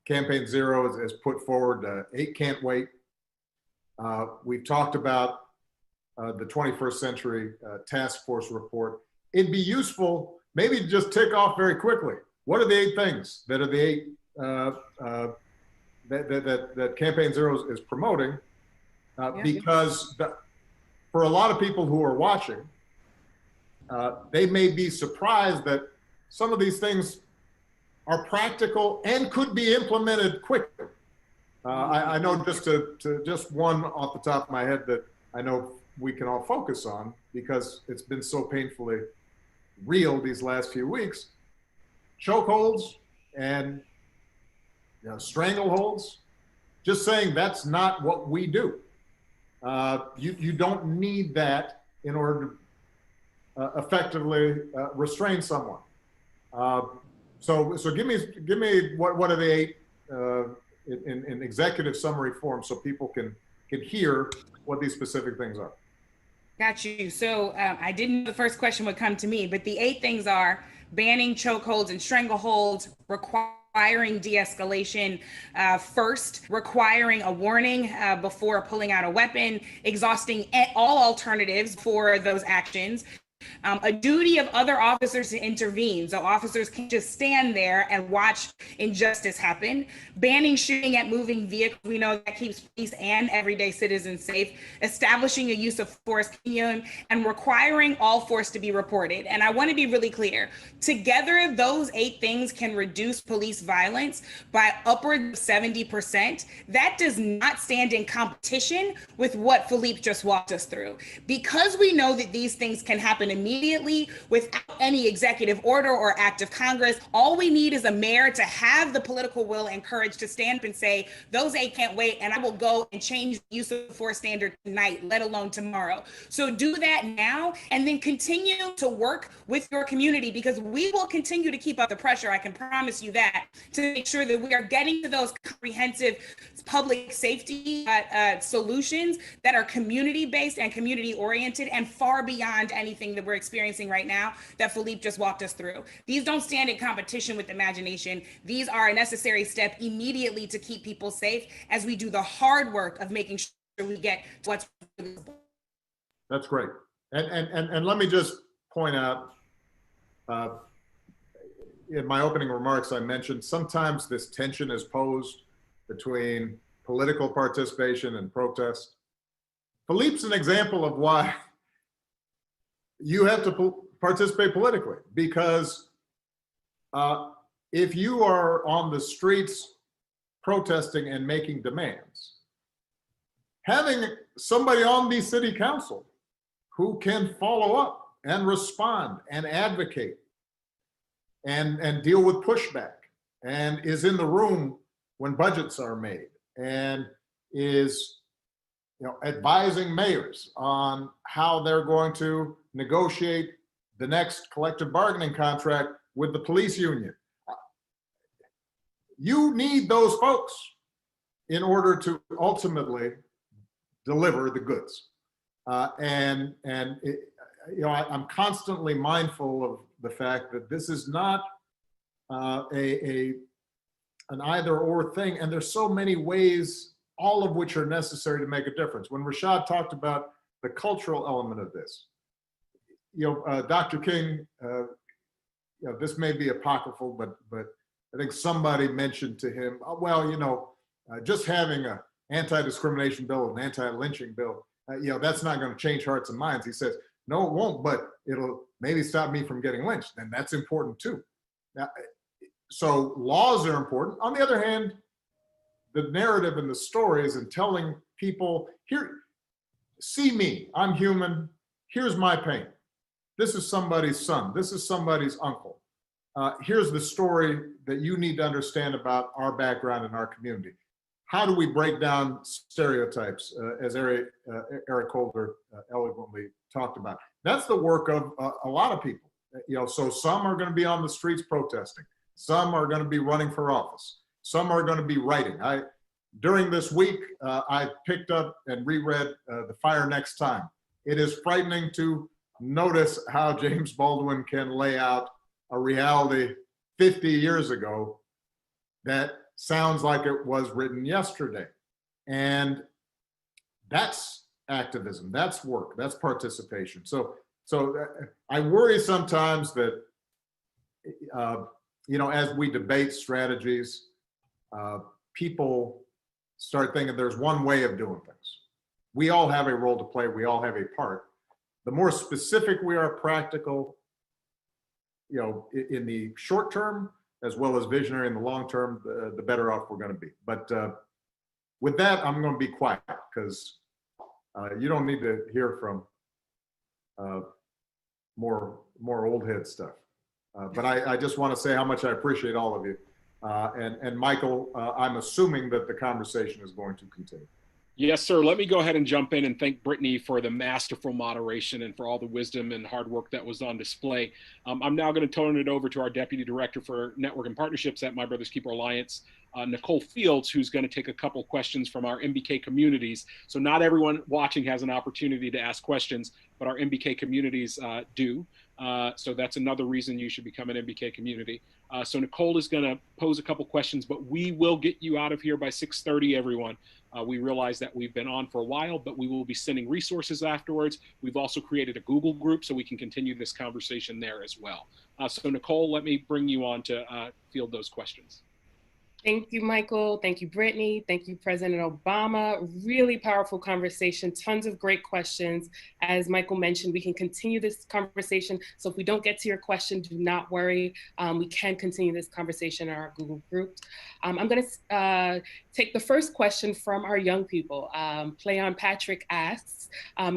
Campaign Zero has put forward 8 Can't Wait. We've talked about the 21st Century Task Force report. It'd be useful maybe to just tick off very quickly. What are the 8 things that are the 8 that Campaign Zero is promoting? Because for a lot of people who are watching, they may be surprised that some of these things are practical and could be implemented quickly. I know just one off the top of my head that I know we can all focus on because it's been so painfully real these last few weeks. Chokeholds and strangleholds, just saying that's not what we do. You don't need that in order to effectively restrain someone. So give me what are the 8 in executive summary form so people can hear what these specific things are. Got you. So I didn't know the first question would come to me, but the 8 things are banning chokeholds and strangleholds, requiring de-escalation first, requiring a warning before pulling out a weapon, exhausting all alternatives for those actions, a duty of other officers to intervene, so officers can't just stand there and watch injustice happen, banning shooting at moving vehicles, we know that keeps police and everyday citizens safe, establishing a use of force continuum, and requiring all force to be reported. And I want to be really clear, together those 8 things can reduce police violence by upwards of 70%. That does not stand in competition with what Philippe just walked us through. Because we know that these things can happen immediately without any executive order or act of Congress, all we need is a mayor to have the political will and courage to stand up and say, those 8 can't wait, and I will go and change the use of force standard tonight, let alone tomorrow. So do that now, and then continue to work with your community, because we will continue to keep up the pressure, I can promise you that, to make sure that we are getting to those comprehensive public safety solutions that are community-based and community-oriented and far beyond anything that we're experiencing right now that Philippe just walked us through. These don't stand in competition with imagination. These are a necessary step immediately to keep people safe as we do the hard work of making sure we get to what's really important. That's great. And let me just point out, in my opening remarks, I mentioned sometimes this tension is posed between political participation and protest. Philippe's an example of why you have to participate politically, because if you are on the streets protesting and making demands, having somebody on the city council who can follow up and respond and advocate and deal with pushback and is in the room when budgets are made and is advising mayors on how they're going to negotiate the next collective bargaining contract with the police union. You need those folks in order to ultimately deliver the goods. I'm constantly mindful of the fact that this is not an either or thing, and there's so many ways, all of which are necessary to make a difference. When Rashad talked about the cultural element of this, Dr. King, this may be apocryphal, but I think somebody mentioned to him, just having an anti-discrimination bill and an anti-lynching bill, that's not going to change hearts and minds. He says, no, it won't, but it'll maybe stop me from getting lynched. And that's important too. Now, so laws are important. On the other hand, the narrative and the stories and telling people, here, see me, I'm human, here's my pain. This is somebody's son, this is somebody's uncle. Here's the story that you need to understand about our background and our community. How do we break down stereotypes, as Eric Holder eloquently talked about? That's the work of a lot of people. So some are going to be on the streets protesting. Some are going to be running for office. Some are going to be writing. during this week, I picked up and reread The Fire Next Time. It is frightening to notice how James Baldwin can lay out a reality 50 years ago that sounds like it was written yesterday. And that's activism, that's work, that's participation. So I worry sometimes that, you know, as we debate strategies, people start thinking there's one way of doing things. We all have a role to play, we all have a part. The more specific we are, practical, you know, in the short term, as well as visionary in the long term, the better off we're going to be. But with that, I'm going to be quiet because you don't need to hear from more old head stuff. But I just want to say how much I appreciate all of you. And Michael, I'm assuming that the conversation is going to continue. Yes, sir. Let me go ahead and jump in and thank Brittany for the masterful moderation and for all the wisdom and hard work that was on display. I'm now going to turn it over to our Deputy Director for Network and Partnerships at My Brother's Keeper Alliance, Nicole Fields, who's going to take a couple questions from our MBK communities. So not everyone watching has an opportunity to ask questions, but our MBK communities do. So that's another reason you should become an MBK community. So Nicole is going to pose a couple questions, but we will get you out of here by 6:30, everyone. We realize that we've been on for a while, but we will be sending resources afterwards. We've also created a Google group so we can continue this conversation there as well. So Nicole, let me bring you on to field those questions. Thank you, Michael. Thank you, Brittany. Thank you, President Obama. Really powerful conversation, tons of great questions. As Michael mentioned, we can continue this conversation. So if we don't get to your question, do not worry. We can continue this conversation in our Google group. I'm gonna take the first question from our young people. Play on Patrick asks,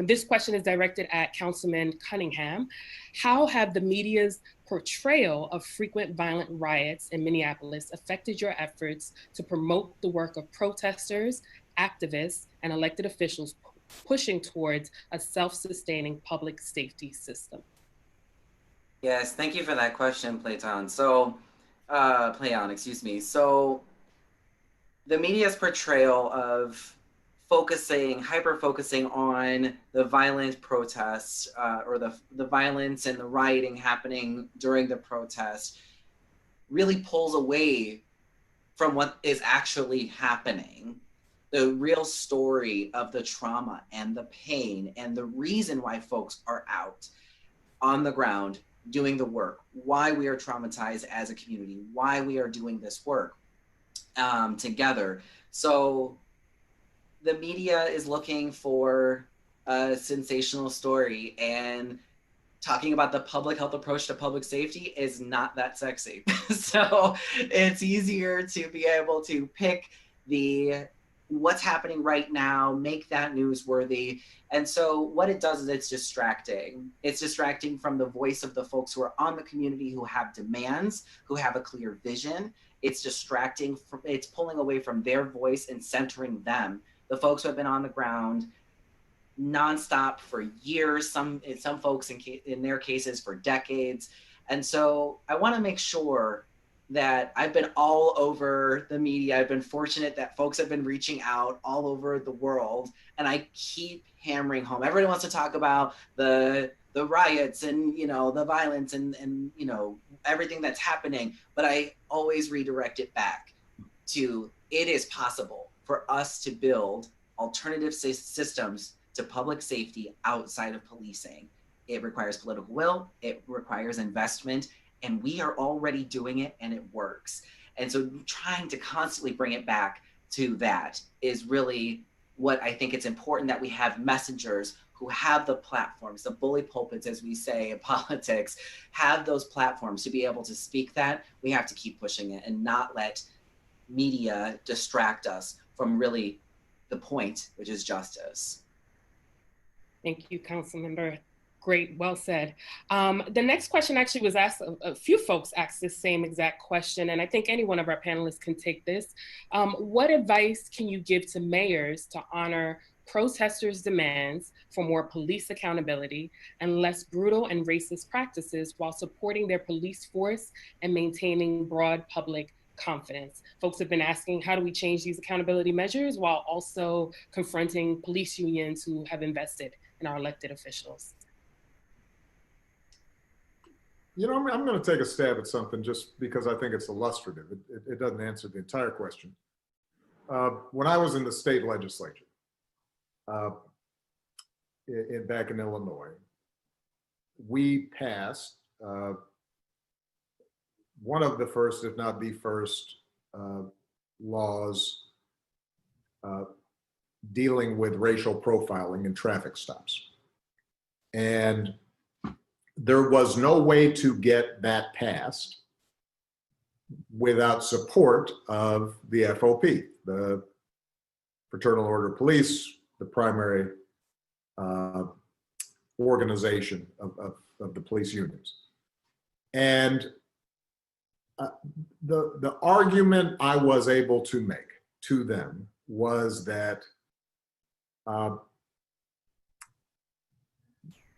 this question is directed at Councilman Cunningham. How have the media's portrayal of frequent violent riots in Minneapolis affected your efforts to promote the work of protesters, activists, and elected officials pushing towards a self-sustaining public safety system? Yes, thank you for that question, Playon. So, So the media's portrayal of hyper-focusing on the violent protests or the violence and the rioting happening during the protest really pulls away from what is actually happening. The real story of the trauma and the pain and the reason why folks are out on the ground doing the work, why we are traumatized as a community, why we are doing this work together. So the media is looking for a sensational story, and talking about the public health approach to public safety is not that sexy. So it's easier to be able to pick what's happening right now, make that newsworthy. And so what it does is it's distracting. It's distracting from the voice of the folks who are on the community, who have demands, who have a clear vision. It's distracting, it's pulling away from their voice and centering them. The folks who have been on the ground nonstop for years, some folks in their cases for decades. And so I want to make sure that I've been all over the media. I've been fortunate that folks have been reaching out all over the world, and I keep hammering home. Everybody wants to talk about the riots and, you know, the violence and you know, everything that's happening, but I always redirect it back to it is possible for us to build alternative systems to public safety outside of policing. It requires political will, it requires investment, and we are already doing it and it works. And so trying to constantly bring it back to that is really what I think it's important, that we have messengers who have the platforms, the bully pulpits, as we say in politics, have those platforms to be able to speak that. We have to keep pushing it and not let media distract us from really the point, which is justice. Thank you, Councilmember. Great, well said. The next question actually was asked, a few folks asked this same exact question, and I think any one of our panelists can take this. What advice can you give to mayors to honor protesters' demands for more police accountability and less brutal and racist practices while supporting their police force and maintaining broad public confidence. Folks have been asking, how do we change these accountability measures while also confronting police unions who have invested in our elected officials? You know, I'm going to take a stab at something just because I think it's illustrative. It doesn't answer the entire question. When I was in the state legislature back in Illinois, we passed one of the first, if not the first, laws dealing with racial profiling in traffic stops. And there was no way to get that passed without support of the FOP, the Fraternal Order of Police, the primary organization of the police unions. And the argument I was able to make to them was that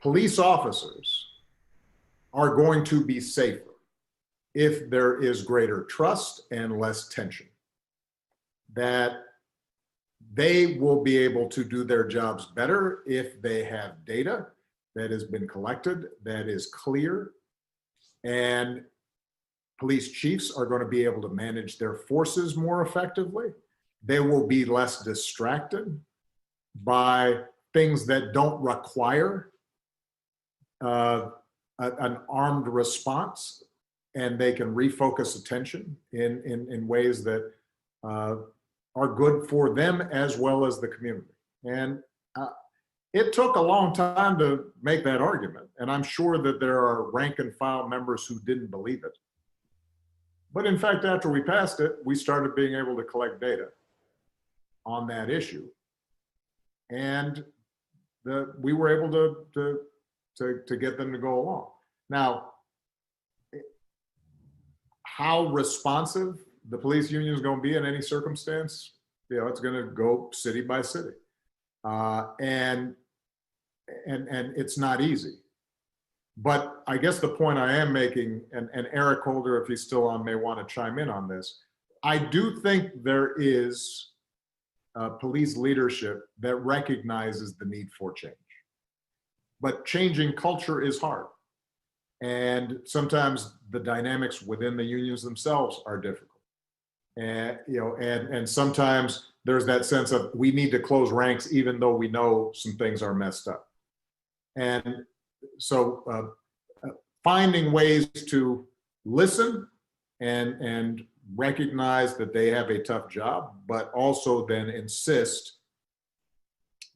police officers are going to be safer if there is greater trust and less tension. That they will be able to do their jobs better if they have data that has been collected, that is clear, and police chiefs are going to be able to manage their forces more effectively. They will be less distracted by things that don't require an armed response, and they can refocus attention in ways that are good for them as well as the community. And it took a long time to make that argument, and I'm sure that there are rank and file members who didn't believe it. But in fact, after we passed it, we started being able to collect data on that issue, and we were able to get them to go along. Now, how responsive the police union is going to be in any circumstance, you know, it's going to go city by city, and it's not easy. But I guess the point I am making, and Eric Holder, if he's still on, may want to chime in on this. I do think there is police leadership that recognizes the need for change. But changing culture is hard. And sometimes the dynamics within the unions themselves are difficult. And, you know, and sometimes there's that sense of we need to close ranks even though we know some things are messed up. And so finding ways to listen and recognize that they have a tough job, but also then insist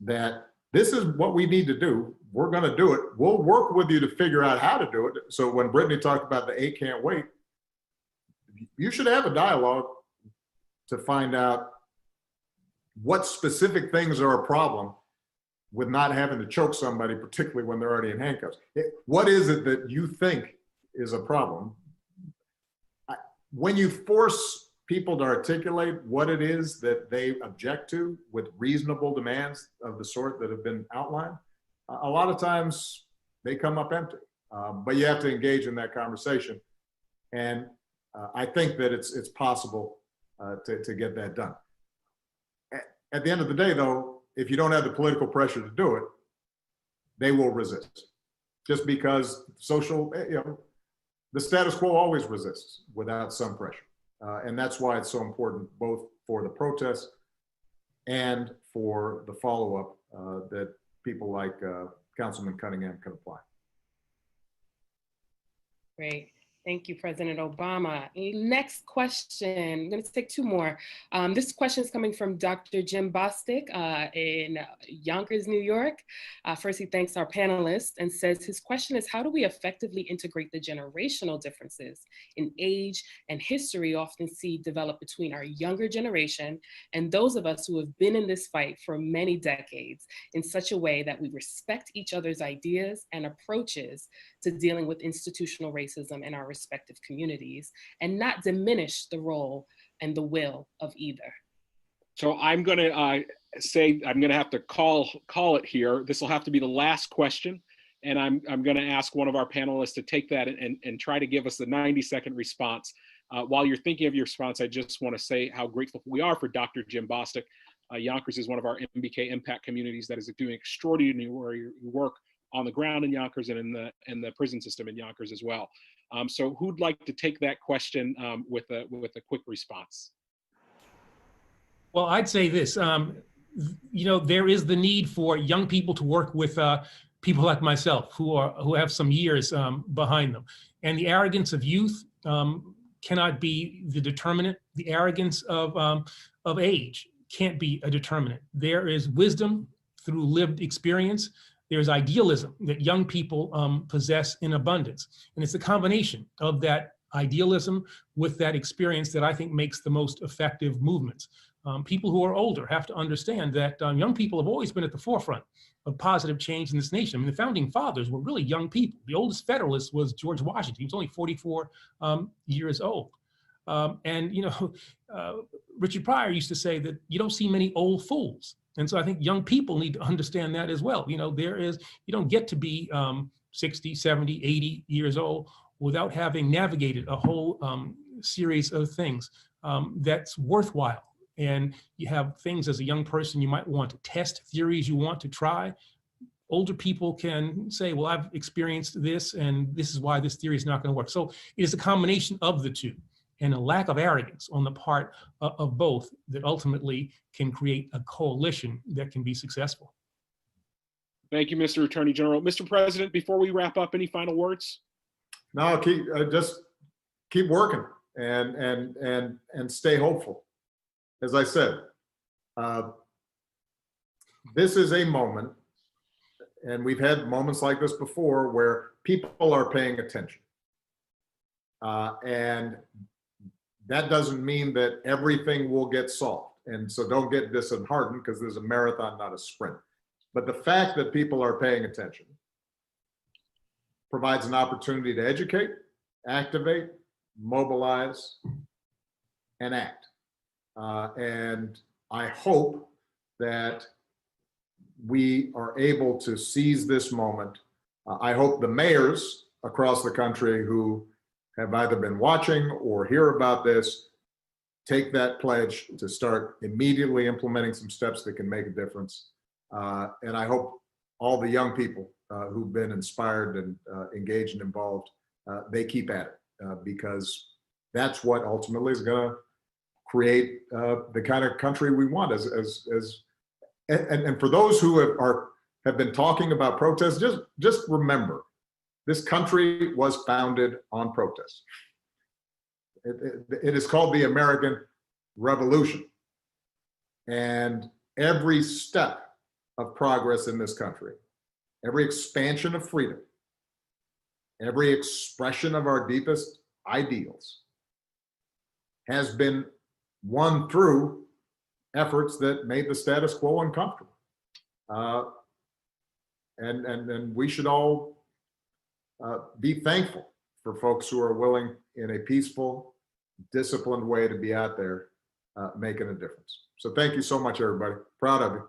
that this is what we need to do. We're going to do it. We'll work with you to figure out how to do it. So when Brittany talked about the 8 can't wait, you should have a dialogue to find out what specific things are a problem with not having to choke somebody, particularly when they're already in handcuffs. What is it that you think is a problem? When you force people to articulate what it is that they object to with reasonable demands of the sort that have been outlined, a lot of times they come up empty. But you have to engage in that conversation. And I think that it's possible to get that done. At the end of the day, though, if you don't have the political pressure to do it, they will resist. Just because social, you know, the status quo always resists without some pressure. And that's why it's so important, both for the protests and for the follow-up that people like Councilman Cunningham can apply. Great. Thank you, President Obama. Next question, I'm going to take 2 more. This question is coming from Dr. Jim Bostic in Yonkers, New York. First, he thanks our panelists and says his question is, how do we effectively integrate the generational differences in age and history often see develop between our younger generation and those of us who have been in this fight for many decades in such a way that we respect each other's ideas and approaches to dealing with institutional racism in our respective communities and not diminish the role and the will of either? So I'm going to say, I'm going to have to call it here. This will have to be the last question. And I'm going to ask one of our panelists to take that and try to give us the 90-second response. While you're thinking of your response, I just want to say how grateful we are for Dr. Jim Bostic. Yonkers is one of our MBK impact communities that is doing extraordinary work on the ground in Yonkers and in the prison system in Yonkers as well. So who'd like to take that question with a quick response? Well, I'd say this, you know, there is the need for young people to work with people like myself who have some years behind them. And the arrogance of youth cannot be the determinant. The arrogance of age can't be a determinant. There is wisdom through lived experience. There's idealism that young people possess in abundance. And it's the combination of that idealism with that experience that I think makes the most effective movements. People who are older have to understand that young people have always been at the forefront of positive change in this nation. I mean, the founding fathers were really young people. The oldest Federalist was George Washington. He was only 44 years old. And, you know, Richard Pryor used to say that you don't see many old fools. And so I think young people need to understand that as well. You know, you don't get to be 60, 70, 80 years old without having navigated a whole series of things that's worthwhile. And you have things as a young person you might want to test, theories you want to try. Older people can say, well, I've experienced this and this is why this theory is not going to work. So it is a combination of the two and a lack of arrogance on the part of both that ultimately can create a coalition that can be successful. Thank you, Mr. Attorney General. Mr. President, before we wrap up, any final words? No, just keep working and stay hopeful. As I said, this is a moment, and we've had moments like this before, where people are paying attention. And that doesn't mean that everything will get solved. And so don't get disheartened, because there's a marathon, not a sprint. But the fact that people are paying attention provides an opportunity to educate, activate, mobilize, and act. And I hope that we are able to seize this moment. I hope the mayors across the country who have either been watching or hear about this take that pledge to start immediately implementing some steps that can make a difference. And I hope all the young people who've been inspired and engaged and involved, they keep at it, because that's what ultimately is going to create the kind of country we want. And for those who have been talking about protests, just remember, this country was founded on protest. It is called the American Revolution. And every step of progress in this country, every expansion of freedom, every expression of our deepest ideals has been won through efforts that made the status quo uncomfortable. And we should all be thankful for folks who are willing in a peaceful, disciplined way to be out there making a difference. So thank you so much, everybody. Proud of you.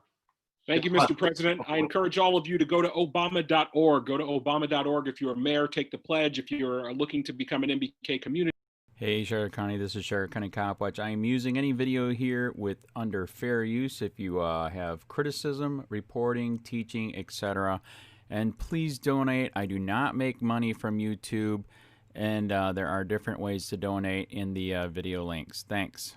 Thank you, Mr. President. I encourage all of you to go to obama.org. Go to obama.org if you're a mayor, take the pledge. If you're looking to become an MBK community. Hey, Sheriff County, this is Sheriff County COPWATCH. I am using any video here under fair use if you have criticism, reporting, teaching, etc. And please donate. I do not make money from YouTube, and there are different ways to donate in the video links. Thanks.